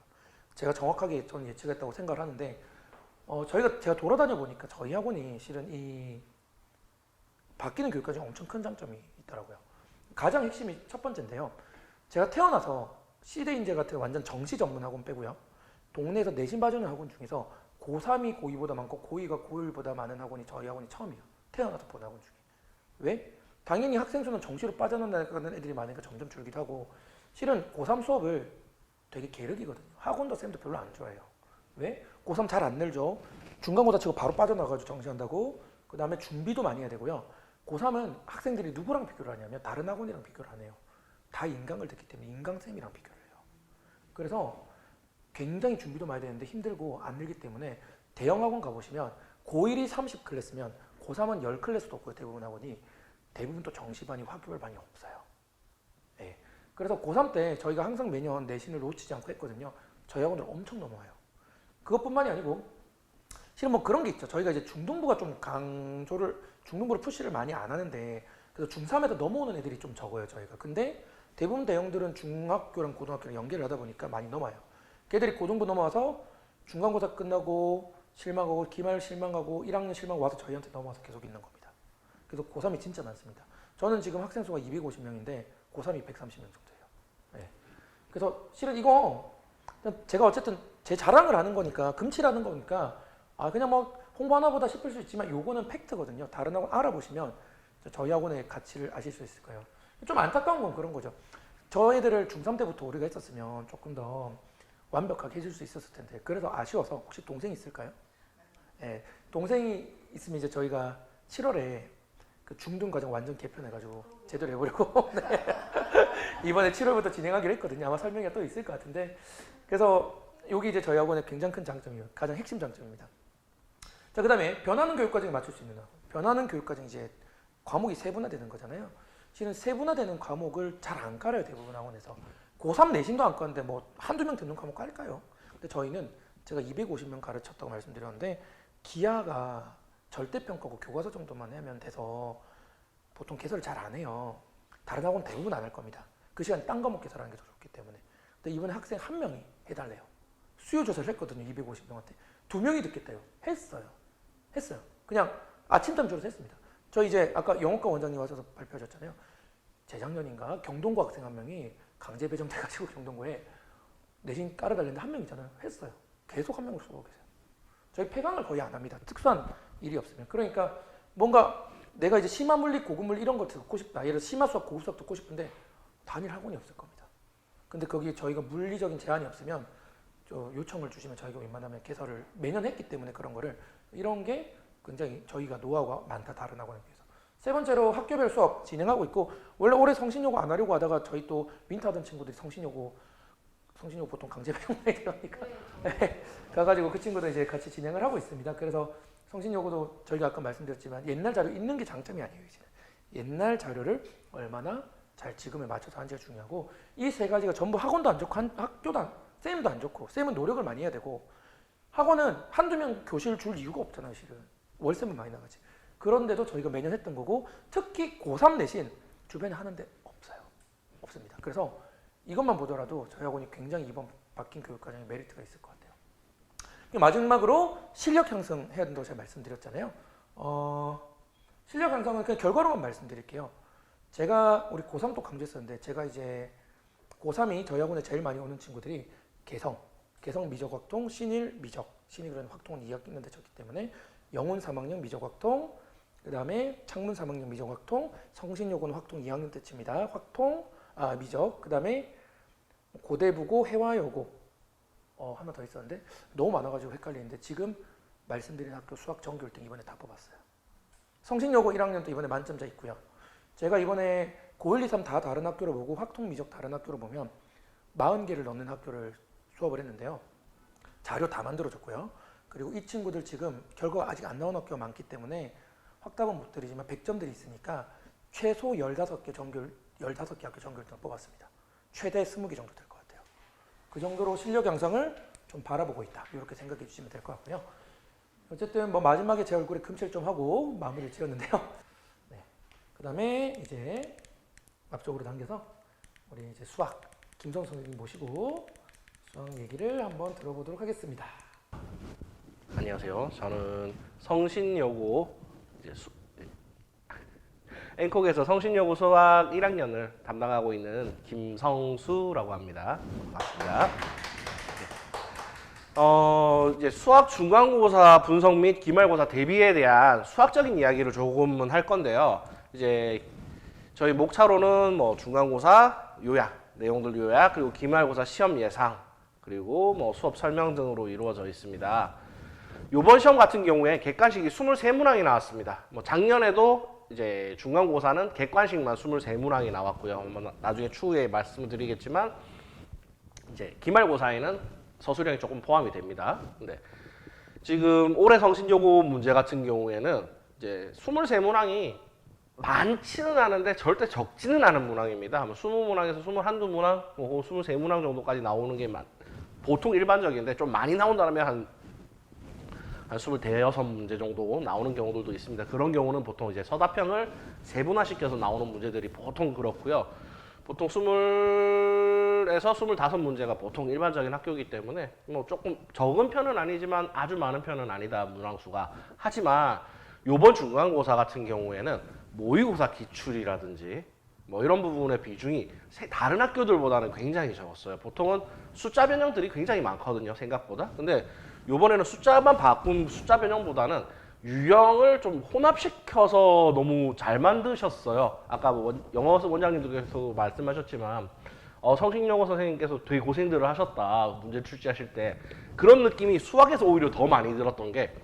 S2: 제가 정확하게 저는 예측했다고 생각을 하는데 제가 돌아다녀 보니까 저희 학원이 실은 이 바뀌는 교육과정이 엄청 큰 장점이 있더라고요. 가장 핵심이 첫 번째인데요. 제가 태어나서 C대인제 같은 완전 정시 전문 학원 빼고요. 동네에서 내신 봐주는 학원 중에서 고3이 고2보다 많고 고2가 고1보다 많은 학원이 저희 학원이 처음이에요. 태어나서 본 학원 중에. 왜? 당연히 학생 수는 정시로 빠져나가는 애들이 많으니까 점점 줄기도 하고 실은 고3 수업을 되게 계륵이거든요. 학원도 쌤도 별로 안 좋아해요. 왜? 고3 잘 안 늘죠. 중간고사 치고 바로 빠져나가지고 정시한다고. 그 다음에 준비도 많이 해야 되고요. 고3은 학생들이 누구랑 비교를 하냐면 다른 학원이랑 비교를 안 해요. 다 인강을 듣기 때문에 인강쌤이랑 비교를 해요. 그래서 굉장히 준비도 많이 되는데 힘들고 안 늘기 때문에 대형 학원 가보시면 고1이 30클래스면 고3은 10클래스도 없고요. 대부분 학원이. 대부분 또 정시반이 화교별반이 없어요. 네. 그래서 고3 때 저희가 항상 매년 내신을 놓치지 않고 했거든요. 저희 학원들 엄청 넘어와요. 그것뿐만이 아니고 실은 뭐 그런 게 있죠. 저희가 이제 중등부가 좀 중등부를 푸시를 많이 안 하는데 그래서 중3에서 넘어오는 애들이 좀 적어요. 저희가. 근데 대부분 대형들은 중학교랑 고등학교랑 연계를 하다 보니까 많이 넘어요. 걔들이 고등부 넘어와서 중간고사 끝나고 실망하고 기말 실망하고 1학년 실망 와서 저희한테 넘어와서 계속 있는 겁니다. 그래서 고3이 진짜 많습니다. 저는 지금 학생 수가 250명인데 고3이 130명 정도예요. 네. 그래서 실은 이거 제가 어쨌든 제 자랑을 하는 거니까 금치라는 거니까 그냥 뭐 홍보 하나보다 싶을 수 있지만 요거는 팩트거든요. 다른 학원 알아보시면 저희 학원의 가치를 아실 수 있을 거예요. 좀 안타까운 건 그런 거죠. 저 애들을 중3 때부터 우리가 했었으면 조금 더 완벽하게 해줄 수 있었을 텐데 그래서 아쉬워서 혹시 동생 있을까요? 네, 동생이 있으면 이제 저희가 7월에 그 중등 과정 완전 개편해가지고 제대로 해보려고 네. 이번에 7월부터 진행하기로 했거든요. 아마 설명이 또 있을 것 같은데 그래서 여기 이제 저희 학원의 굉장히 큰 장점이에요. 가장 핵심 장점입니다. 자, 그다음에 변하는 교육 과정에 맞출 수 있는 학원. 변하는 교육 과정 이제 과목이 세분화되는 거잖아요. 실은 세분화되는 과목을 잘 안 깔아요. 대부분 학원에서. 고3 내신도 안 까는데 뭐 한두 명 듣는 과목 깔까요? 근데 저희는 제가 250명 가르쳤다고 말씀드렸는데 기하가 절대평가고 교과서 정도만 하면 돼서 보통 개설을 잘 안 해요. 다른 학원 대부분 안 할 겁니다. 그 시간 딴 과목 개설하는 게 더 좋기 때문에. 근데 이번에 학생 한 명이 해달래요. 수요 조사를 했거든요. 250명한테. 2명이 듣겠대요. 했어요. 그냥 아침잠 졸아서 했습니다. 저 이제 아까 영어과 원장님 와서 발표하셨잖아요. 재작년인가 경동고 학생 한 명이 강제 배정돼가지고 경동고에 내신 깔아달랬는데 한 명이잖아요. 했어요. 계속 한 명을 쏘고 계세요. 저희 폐강을 거의 안 합니다. 특수한 일이 없으면. 그러니까 뭔가 내가 이제 심화 물리, 고급 물리 이런 거 듣고 싶다. 예를 들어 심화 수학, 고급 수학 듣고 싶은데 단일 학원이 없을 겁니다. 근데 거기 저희가 물리적인 제한이 없으면 요청을 주시면 저희가 웬만하면 개설을 매년 했기 때문에 그런 거를 이런 게 굉장히 저희가 노하우가 많다. 다른 학원에 비해서. 세 번째로 학교별 수업 진행하고 있고 원래 올해 성신여고 안 하려고 하다가 저희 또 민트 하던 친구들이 성신여고 보통 강제 배정 많이 들어가니까 네. 가가지고 그 친구도 이제 같이 진행을 하고 있습니다. 그래서 성신여고도 저희가 아까 말씀드렸지만 옛날 자료 있는 게 장점이 아니에요. 이제는. 옛날 자료를 얼마나 잘 지금에 맞춰서 하는지가 중요하고 이 세 가지가 전부 학원도 안 좋고 학교도 쌤도 안 좋고 쌤은 노력을 많이 해야 되고 학원은 한두 명 교실 줄 이유가 없잖아요. 실은 월세만 많이 나가지. 그런데도 저희가 매년 했던 거고 특히 고3 내신 주변에 하는데 없습니다. 그래서 이것만 보더라도 저희 학원이 굉장히 이번 바뀐 교육과정에 메리트가 있을 것 같아요. 마지막으로 실력 향상해야 된다고 제가 말씀드렸잖아요. 실력 향상은 그냥 결과로만 말씀드릴게요. 제가 우리 고3 도 강조했었는데 제가 이제 고3이 저희 학원에 제일 많이 오는 친구들이 개성 미적확통, 신일 미적, 신일은 확통은 2학기 있는데 졌기 때문에 영훈 3학년 미적확통, 그 다음에 창문 3학년 미적확통, 성신여고는 확통 2학년 때쯤이다. 미적, 그 다음에 고대부고, 해화여고 하나 더 있었는데 너무 많아가지고 헷갈리는데 지금 말씀드린 학교 수학 전교 1등 이번에 다 뽑았어요. 성신여고 1학년도 이번에 만점자 있고요. 제가 이번에 고1, 2, 3 다 다른 학교를 보고 확통, 미적 다른 학교를 보면 40개를 넘는 학교를 수업을 했는데요. 자료 다 만들어줬고요. 그리고 이 친구들 지금 결과가 아직 안 나온 학교가 많기 때문에 확답은 못 드리지만 100점들이 있으니까 최소 15개 전교 15개 학교 전교 1등을 뽑았습니다. 최대 20개 정도 될 것 같아요. 그 정도로 실력 향상을 좀 바라보고 있다. 이렇게 생각해 주시면 될 것 같고요. 어쨌든 뭐 마지막에 제 얼굴에 금칠 좀 하고 마무리를 지었는데요. 네. 그 다음에 이제 앞쪽으로 당겨서 우리 이제 수학 김성 선생님 모시고 수학 얘기를 한번 들어보도록 하겠습니다.
S3: 안녕하세요. 저는 성신여고 앵콕에서 성신여고 수학 1학년을 담당하고 있는 김성수라고 합니다. 반갑습니다. 이제 수학 중간고사 분석 및 기말고사 대비에 대한 수학적인 이야기를 조금은 할 건데요. 이제 저희 목차로는 뭐 중간고사 요약, 내용들 요약, 그리고 기말고사 시험 예상, 그리고 뭐 수업 설명 등으로 이루어져 있습니다. 요번 시험 같은 경우에 객관식이 23문항이 나왔습니다. 뭐 작년에도 이제 중간고사는 객관식만 23문항이 나왔고요. 나중에 추후에 말씀을 드리겠지만 이제 기말고사에는 서술형이 조금 포함이 됩니다. 근데 지금 올해 성신여고 문제 같은 경우에는 이제 23문항이 많지는 않은데 절대 적지는 않은 문항입니다. 20문항에서 21문항, 23문항 정도까지 나오는 게 보통 일반적인데 좀 많이 나온다면 한 26문제 정도 나오는 경우들도 있습니다. 그런 경우는 보통 이제 서답형을 세분화시켜서 나오는 문제들이 보통 그렇고요. 보통 20 20에서 25문제가 보통 일반적인 학교이기 때문에 뭐 조금 적은 편은 아니지만 아주 많은 편은 아니다, 문항수가. 하지만 요번 중간고사 같은 경우에는 모의고사 기출이라든지 뭐 이런 부분의 비중이 다른 학교들보다는 굉장히 적었어요. 보통은 숫자 변형들이 굉장히 많거든요, 생각보다. 근데 요번에는 숫자만 바꾼 숫자 변형보다는 유형을 좀 혼합시켜서 너무 잘 만드셨어요. 아까 영어 원장님께서 말씀하셨지만 성신영어 선생님께서 되게 고생들을 하셨다, 문제 출제하실 때. 그런 느낌이 수학에서 오히려 더 많이 들었던 게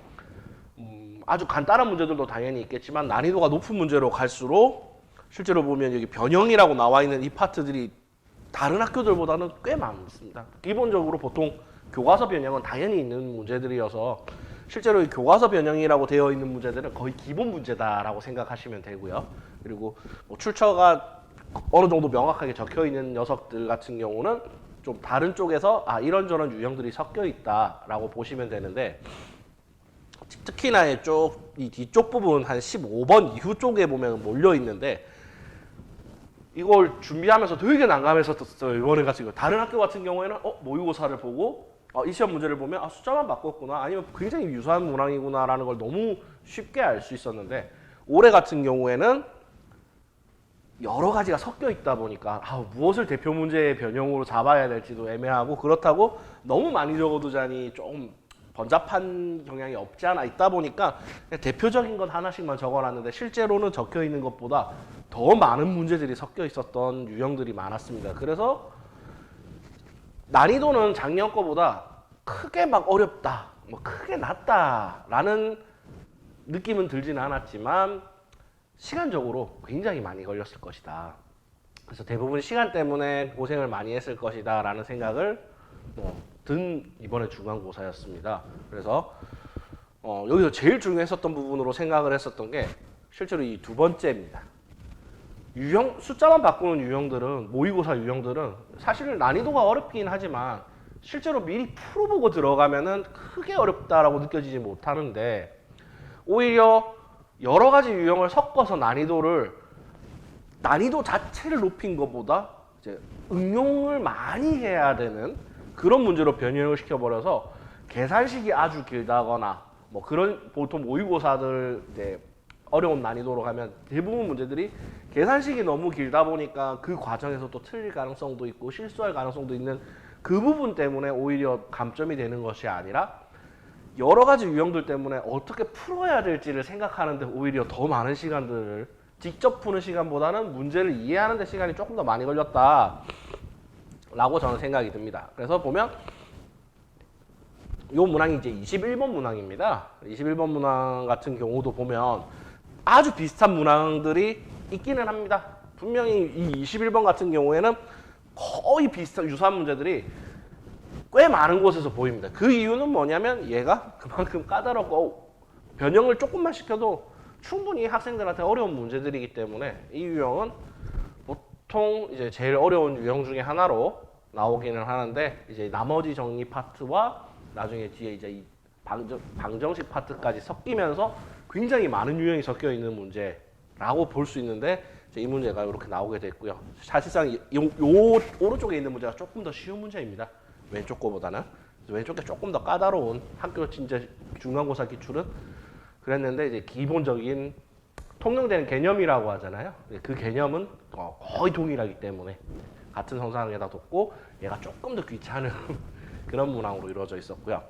S3: 아주 간단한 문제들도 당연히 있겠지만 난이도가 높은 문제로 갈수록 실제로 보면 여기 변형이라고 나와 있는 이 파트들이 다른 학교들보다는 꽤 많습니다. 기본적으로 보통 교과서 변형은 당연히 있는 문제들이어서 실제로 이 교과서 변형이라고 되어 있는 문제들은 거의 기본 문제다라고 생각하시면 되고요. 그리고 뭐 출처가 어느 정도 명확하게 적혀 있는 녀석들 같은 경우는 좀 다른 쪽에서 이런저런 유형들이 섞여 있다라고 보시면 되는데, 특히나 이 뒤쪽 부분 한 15번 이후 쪽에 보면 몰려 있는데 이걸 준비하면서 되게 난감했었어요. 이번에 같은 경우 다른 학교 같은 경우에는 모의고사를 보고 이 시험 문제를 보면 숫자만 바꿨구나, 아니면 굉장히 유사한 문항이구나라는 걸 너무 쉽게 알 수 있었는데, 올해 같은 경우에는 여러 가지가 섞여 있다 보니까 무엇을 대표 문제의 변형으로 잡아야 될지도 애매하고, 그렇다고 너무 많이 적어두자니 좀 번잡한 경향이 없지 않아 있다 보니까 그냥 대표적인 것 하나씩만 적어놨는데 실제로는 적혀 있는 것보다 더 많은 문제들이 섞여 있었던 유형들이 많았습니다. 그래서 난이도는 작년 거보다 크게 막 어렵다, 뭐 크게 낮다라는 느낌은 들지는 않았지만 시간적으로 굉장히 많이 걸렸을 것이다. 그래서 대부분 시간 때문에 고생을 많이 했을 것이다 라는 생각을 든 이번에 중간고사였습니다. 그래서 여기서 제일 중요했었던 부분으로 생각을 했었던 게 실제로 이 두 번째입니다. 유형, 숫자만 바꾸는 유형들은, 모의고사 유형들은 사실 난이도가 어렵긴 하지만 실제로 미리 풀어보고 들어가면은 크게 어렵다라고 느껴지지 못하는데, 오히려 여러 가지 유형을 섞어서 난이도 자체를 높인 것보다 이제 응용을 많이 해야 되는 그런 문제로 변형을 시켜버려서 계산식이 아주 길다거나 뭐 그런, 보통 모의고사들 이제 어려운 난이도로 가면 대부분 문제들이 계산식이 너무 길다 보니까 그 과정에서 또 틀릴 가능성도 있고 실수할 가능성도 있는 그 부분 때문에 오히려 감점이 되는 것이 아니라 여러 가지 유형들 때문에 어떻게 풀어야 될지를 생각하는데 오히려 더 많은 시간들을, 직접 푸는 시간보다는 문제를 이해하는 데 시간이 조금 더 많이 걸렸다 라고 저는 생각이 듭니다. 그래서 보면 이 문항이 이제 21번 문항입니다. 21번 문항 같은 경우도 보면 아주 비슷한 문항들이 있기는 합니다. 분명히 이 21번 같은 경우에는 거의 비슷한 유사한 문제들이 꽤 많은 곳에서 보입니다. 그 이유는 뭐냐면 얘가 그만큼 까다롭고 변형을 조금만 시켜도 충분히 학생들한테 어려운 문제들이기 때문에 이 유형은 보통 이제 제일 어려운 유형 중에 하나로 나오기는 하는데, 이제 나머지 정리 파트와 나중에 뒤에 이제 이 방정식 파트까지 섞이면서 굉장히 많은 유형이 섞여 있는 문제라고 볼 수 있는데, 이 문제가 이렇게 나오게 됐고요. 사실상 요 오른쪽에 있는 문제가 조금 더 쉬운 문제입니다. 왼쪽 거보다는. 왼쪽에 조금 더 까다로운 학교 진짜 중간고사 기출은 그랬는데, 이제 기본적인 통용되는 개념이라고 하잖아요. 그 개념은 거의 동일하기 때문에 같은 선상에다 뒀고 얘가 조금 더 귀찮은 그런 문항으로 이루어져 있었고요.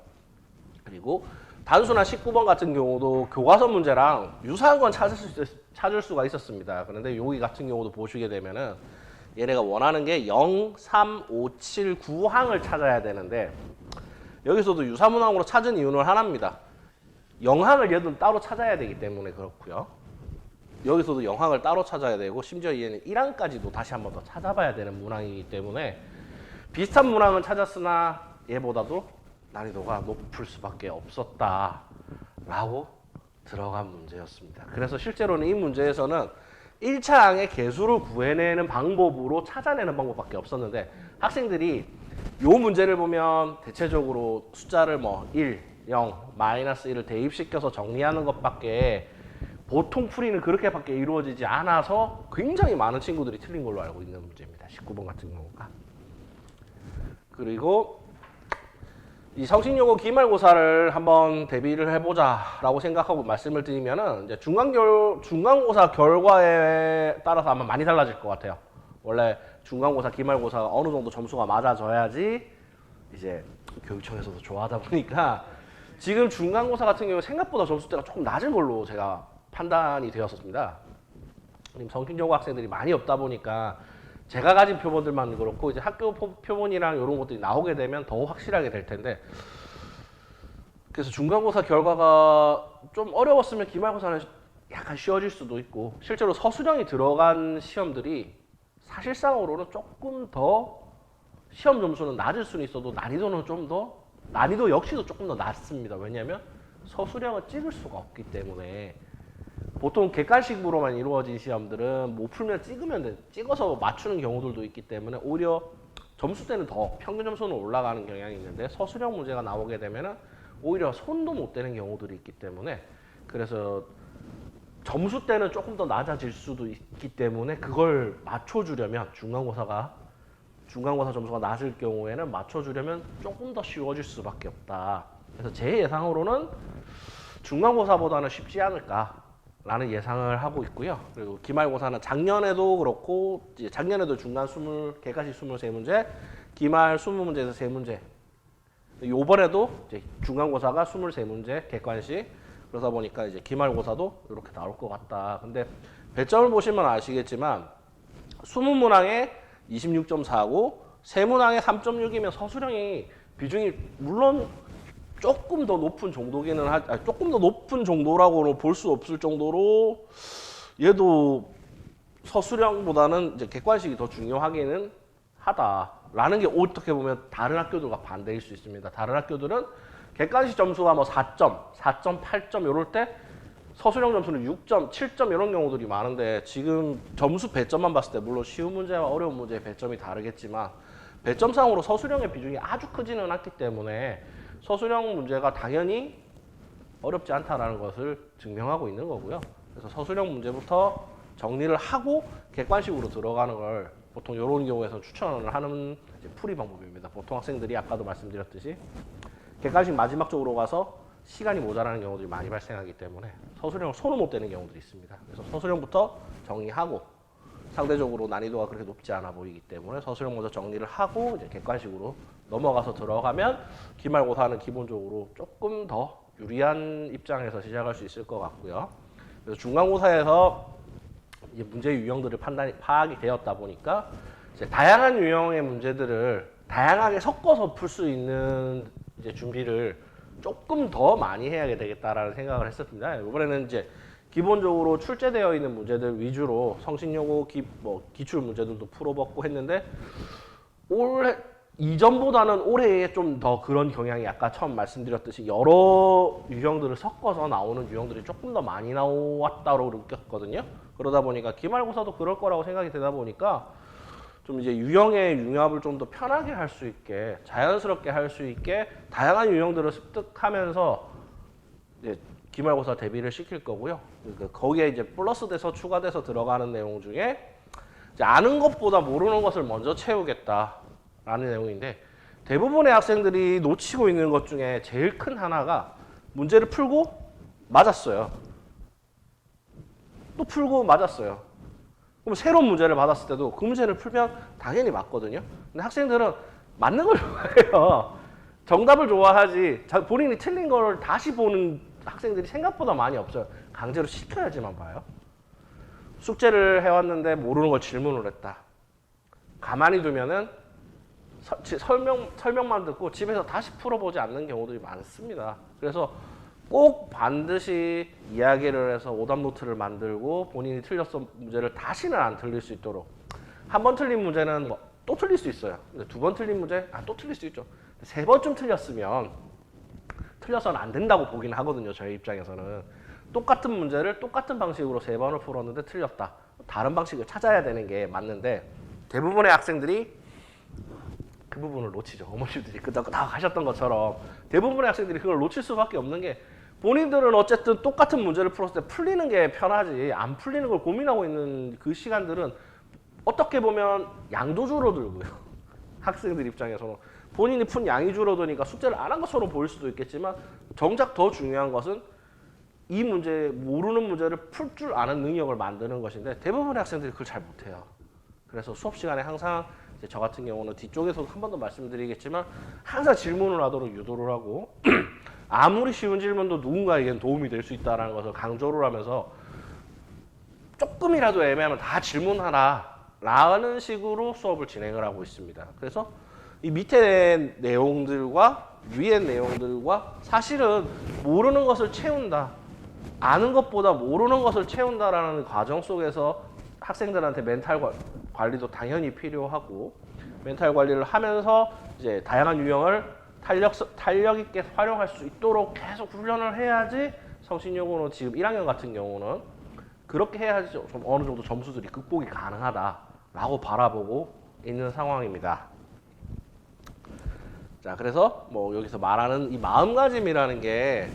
S3: 그리고 단순한 19번 같은 경우도 교과서 문제랑 유사한 건 찾을 수가 있었습니다. 그런데 여기 같은 경우도 보시게 되면은 얘네가 원하는 게 0, 3, 5, 7, 9항을 찾아야 되는데, 여기서도 유사 문항으로 찾은 이유는 하나입니다. 0항을 얘도 따로 찾아야 되기 때문에 그렇고요. 여기서도 0항을 따로 찾아야 되고, 심지어 얘는 1항까지도 다시 한 번 더 찾아봐야 되는 문항이기 때문에 비슷한 문항은 찾았으나 얘보다도 난이도가 높을 수밖에 없었다라고 들어간 문제였습니다. 그래서 실제로는 이 문제에서는 1차항의 개수를 구해내는 방법으로 찾아내는 방법밖에 없었는데, 학생들이 이 문제를 보면 대체적으로 숫자를 1, 0, 마이너스 1을 대입시켜서 정리하는 것밖에, 보통 풀이는 그렇게밖에 이루어지지 않아서 굉장히 많은 친구들이 틀린 걸로 알고 있는 문제입니다. 19번 같은 경우가. 그리고 이 성신여고 기말고사를 한번 대비를 해보자라고 생각하고 말씀을 드리면은 이제 중간고사 결과에 따라서 아마 많이 달라질 것 같아요. 원래 중간고사, 기말고사가 어느 정도 점수가 맞아져야지 이제 교육청에서도 좋아하다 보니까 지금 중간고사 같은 경우 생각보다 점수대가 조금 낮은 걸로 제가 판단이 되었습니다. 성신여고 학생들이 많이 없다 보니까 제가 가진 표본들만 그렇고 이제 학교 표본이랑 이런 것들이 나오게 되면 더 확실하게 될 텐데, 그래서 중간고사 결과가 좀 어려웠으면 기말고사는 약간 쉬워질 수도 있고, 실제로 서술형이 들어간 시험들이 사실상으로는 조금 더 시험 점수는 낮을 수는 있어도 난이도는 좀 더, 난이도 역시도 조금 더 낮습니다. 왜냐하면 서술형을 찍을 수가 없기 때문에. 보통 객관식으로만 이루어진 시험들은 못 풀면 찍어서 맞추는 경우들도 있기 때문에 오히려 점수대는 더 평균 점수는 올라가는 경향이 있는데, 서술형 문제가 나오게 되면은 오히려 손도 못 대는 경우들이 있기 때문에, 그래서 점수대는 조금 더 낮아질 수도 있기 때문에 그걸 맞춰주려면 중간고사 점수가 낮을 경우에는 맞춰주려면 조금 더 쉬워질 수밖에 없다. 그래서 제 예상으로는 중간고사보다는 쉽지 않을까 라는 예상을 하고 있고요. 그리고 기말고사는 작년에도 그렇고, 이제 작년에도 중간 객관식 23문제, 기말 20문제에서 3문제. 요번에도 이제 중간고사가 23문제, 객관식. 그러다 보니까 이제 기말고사도 이렇게 나올 것 같다. 근데 배점을 보시면 아시겠지만 20문항에 26.4고 세문항에 3.6이면 서술형이 비중이 물론 조금 더 높은 정도기는 조금 더 높은 정도라고는 볼 수 없을 정도로 얘도 서술형보다는 이제 객관식이 더 중요하기는 하다라는 게 어떻게 보면 다른 학교들과 반대일 수 있습니다. 다른 학교들은 객관식 점수가 뭐 4점, 4.8점 이럴 때 서술형 점수는 6점, 7점 이런 경우들이 많은데, 지금 점수 배점만 봤을 때 물론 쉬운 문제와 어려운 문제의 배점이 다르겠지만 배점상으로 서술형의 비중이 아주 크지는 않기 때문에 서술형 문제가 당연히 어렵지 않다라는 것을 증명하고 있는 거고요. 그래서 서술형 문제부터 정리를 하고 객관식으로 들어가는 걸 보통 이런 경우에서 추천을 하는 풀이 방법입니다. 보통 학생들이 아까도 말씀드렸듯이 객관식 마지막 쪽으로 가서 시간이 모자라는 경우들이 많이 발생하기 때문에 서술형을 손을 못 대는 경우들이 있습니다. 그래서 서술형부터 정리하고, 상대적으로 난이도가 그렇게 높지 않아 보이기 때문에 서술형 먼저 정리를 하고 이제 객관식으로 넘어가서 들어가면 기말고사는 기본적으로 조금 더 유리한 입장에서 시작할 수 있을 것 같고요. 그래서 중간고사에서 이제 문제 유형들을 파악이 되었다 보니까 이제 다양한 유형의 문제들을 다양하게 섞어서 풀 수 있는 이제 준비를 조금 더 많이 해야 되겠다라는 생각을 했었습니다. 이번에는 이제 기본적으로 출제되어 있는 문제들 위주로 성신여고 기출 문제들도 풀어봤고 했는데, 이전보다는 올해에 좀 더 그런 경향이 아까 처음 말씀드렸듯이 여러 유형들을 섞어서 나오는 유형들이 조금 더 많이 나왔다고 느꼈거든요. 그러다 보니까 기말고사도 그럴 거라고 생각이 되다 보니까 좀 이제 유형의 융합을 좀 더 편하게 할 수 있게, 자연스럽게 할 수 있게 다양한 유형들을 습득하면서 이제 기말고사 대비를 시킬 거고요. 거기에 이제 플러스 돼서 추가돼서 들어가는 내용 중에 이제 아는 것보다 모르는 것을 먼저 채우겠다라는 내용인데, 대부분의 학생들이 놓치고 있는 것 중에 제일 큰 하나가 문제를 풀고 맞았어요. 또 풀고 맞았어요. 그럼 새로운 문제를 받았을 때도 그 문제를 풀면 당연히 맞거든요. 근데 학생들은 맞는 걸 좋아해요. 정답을 좋아하지 본인이 틀린 걸 다시 보는 학생들이 생각보다 많이 없어요. 강제로 시켜야지만 봐요. 숙제를 해왔는데 모르는 걸 질문을 했다. 가만히 두면은 설명만 듣고 집에서 다시 풀어보지 않는 경우들이 많습니다. 그래서 꼭 반드시 이야기를 해서 오답 노트를 만들고 본인이 틀렸던 문제를 다시는 안 틀릴 수 있도록, 한 번 틀린 문제는 또 틀릴 수 있어요. 두 번 틀린 문제 또 틀릴 수 있죠. 세 번쯤 틀렸으면 틀려서는 안 된다고 보긴 하거든요. 저희 입장에서는 똑같은 문제를 똑같은 방식으로 세 번을 풀었는데 틀렸다, 다른 방식을 찾아야 되는 게 맞는데, 대부분의 학생들이 그 부분을 놓치죠. 어머니들이 끄덕끄덕 하셨던 것처럼 대부분의 학생들이 그걸 놓칠 수밖에 없는 게, 본인들은 어쨌든 똑같은 문제를 풀었을 때 풀리는 게 편하지 안 풀리는 걸 고민하고 있는 그 시간들은 어떻게 보면 양도 줄어들고요. 학생들 입장에서는 본인이 푼 양이 줄어드니까 숙제를 안 한 것처럼 보일 수도 있겠지만 정작 더 중요한 것은 이 문제 모르는 문제를 풀 줄 아는 능력을 만드는 것인데 대부분의 학생들이 그걸 잘 못해요. 그래서 수업 시간에 항상 이제 저 같은 경우는 뒤쪽에서도 한 번 더 말씀드리겠지만 항상 질문을 하도록 유도를 하고 아무리 쉬운 질문도 누군가에겐 도움이 될 수 있다는 것을 강조를 하면서 조금이라도 애매하면 다 질문하라 라는 식으로 수업을 진행을 하고 있습니다. 그래서 이 밑에 내용들과 위의 내용들과 사실은 모르는 것을 채운다. 아는 것보다 모르는 것을 채운다라는 과정 속에서 학생들한테 멘탈 관리도 당연히 필요하고 멘탈 관리를 하면서 이제 다양한 유형을 탄력 있게 활용할 수 있도록 계속 훈련을 해야지 성신여고는 지금 1학년 같은 경우는 그렇게 해야지 좀 어느 정도 점수들이 극복이 가능하다라고 바라보고 있는 상황입니다. 자, 그래서 뭐 여기서 말하는 이 마음가짐이라는 게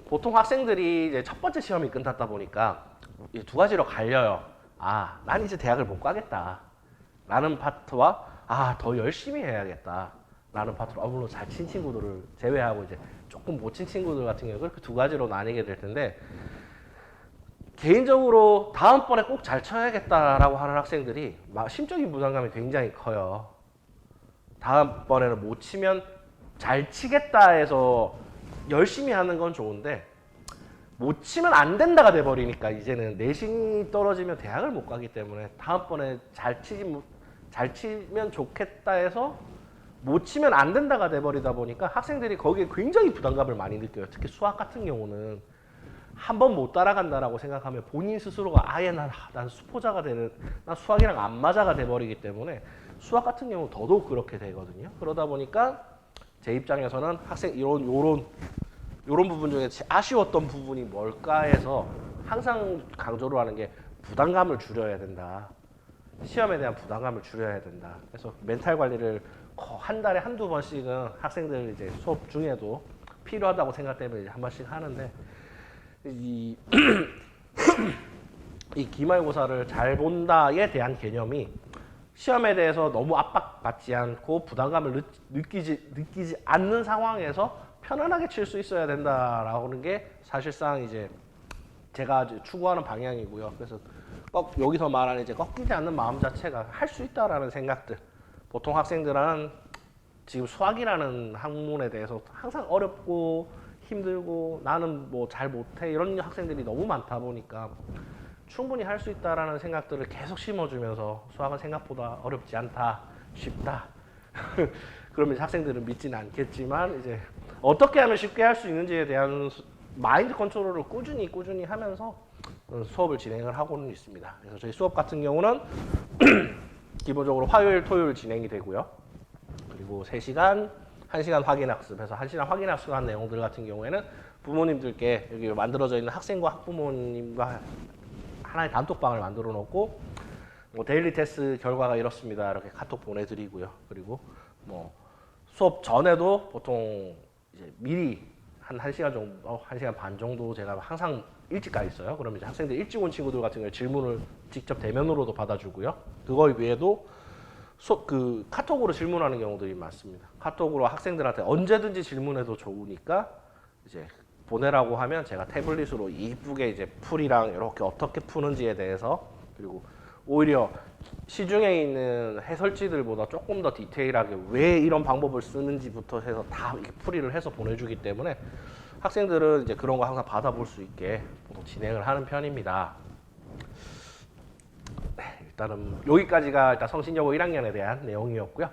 S3: 보통 학생들이 이제 첫 번째 시험이 끝났다 보니까 이제 두 가지로 갈려요. 아, 난 이제 대학을 못 가겠다. 라는 파트와 아, 더 열심히 해야겠다. 라는 파트로 물론 잘 친 친구들을 제외하고 이제 조금 못 친 친구들 같은 경우 그렇게 두 가지로 나뉘게 될 텐데 개인적으로 다음번에 꼭 잘 쳐야겠다라고 하는 학생들이 심적인 부담감이 굉장히 커요. 다음번에는 못 치면 잘 치겠다 해서 열심히 하는 건 좋은데 못 치면 안 된다가 돼버리니까 이제는 내신이 떨어지면 대학을 못 가기 때문에 다음번에 잘 치면 좋겠다 해서 못 치면 안 된다가 돼버리다 보니까 학생들이 거기에 굉장히 부담감을 많이 느껴요. 특히 수학 같은 경우는 한 번 못 따라간다라고 생각하면 본인 스스로가 아예 난 수포자가 되는, 난 수학이랑 안 맞아가 돼버리기 때문에 수학 같은 경우 더더욱 그렇게 되거든요. 그러다 보니까 제 입장에서는 학생 요런 부분 중에 아쉬웠던 부분이 뭘까 해서 항상 강조를 하는 게 부담감을 줄여야 된다. 시험에 대한 부담감을 줄여야 된다. 그래서 멘탈 관리를 한 달에 한두 번씩은 학생들 이제 수업 중에도 필요하다고 생각 때문에 이제 한 번씩 하는데 이 기말고사를 잘 본다에 대한 개념이 시험에 대해서 너무 압박받지 않고 부담감을 느끼지 않는 상황에서 편안하게 칠 수 있어야 된다라는 게 사실상 이제 제가 이제 추구하는 방향이고요. 그래서 여기서 말하는 이제 꺾이지 않는 마음 자체가 할 수 있다라는 생각들. 보통 학생들은 지금 수학이라는 학문에 대해서 항상 어렵고 힘들고 나는 뭐 잘 못해 이런 학생들이 너무 많다 보니까 충분히 할 수 있다라는 생각들을 계속 심어주면서 수학은 생각보다 어렵지 않다, 쉽다. 그러면 학생들은 믿지는 않겠지만 이제 어떻게 하면 쉽게 할 수 있는지에 대한 마인드 컨트롤을 꾸준히 하면서 수업을 진행을 하고는 있습니다. 그래서 저희 수업 같은 경우는 기본적으로 화요일, 토요일 진행이 되고요. 그리고 3시간, 1시간 확인학습해서 1시간 확인학습한 내용들 같은 경우에는 부모님들께 여기 만들어져 있는 학생과 학부모님과 하나의 단톡방을 만들어 놓고 뭐 데일리 테스트 결과가 이렇습니다. 이렇게 카톡 보내드리고요. 그리고 뭐 수업 전에도 보통 이제 미리 한 1시간 정도, 1시간 반 정도 제가 항상 일찍 가 있어요. 그러면 이제 학생들 일찍 온 친구들 같은 경우에 질문을 직접 대면으로도 받아주고요. 그거 외에도 카톡으로 질문하는 경우들이 많습니다. 카톡으로 학생들한테 언제든지 질문해도 좋으니까 이제 보내라고 하면 제가 태블릿으로 이쁘게 이제 풀이랑 이렇게 어떻게 푸는지에 대해서 그리고 오히려 시중에 있는 해설지들보다 조금 더 디테일하게 왜 이런 방법을 쓰는지부터 해서 다 이렇게 풀이를 해서 보내주기 때문에 학생들은 이제 그런 거 항상 받아볼 수 있게 보통 진행을 하는 편입니다. 네, 일단은 여기까지가 일단 성신여고 1학년에 대한 내용이었고요.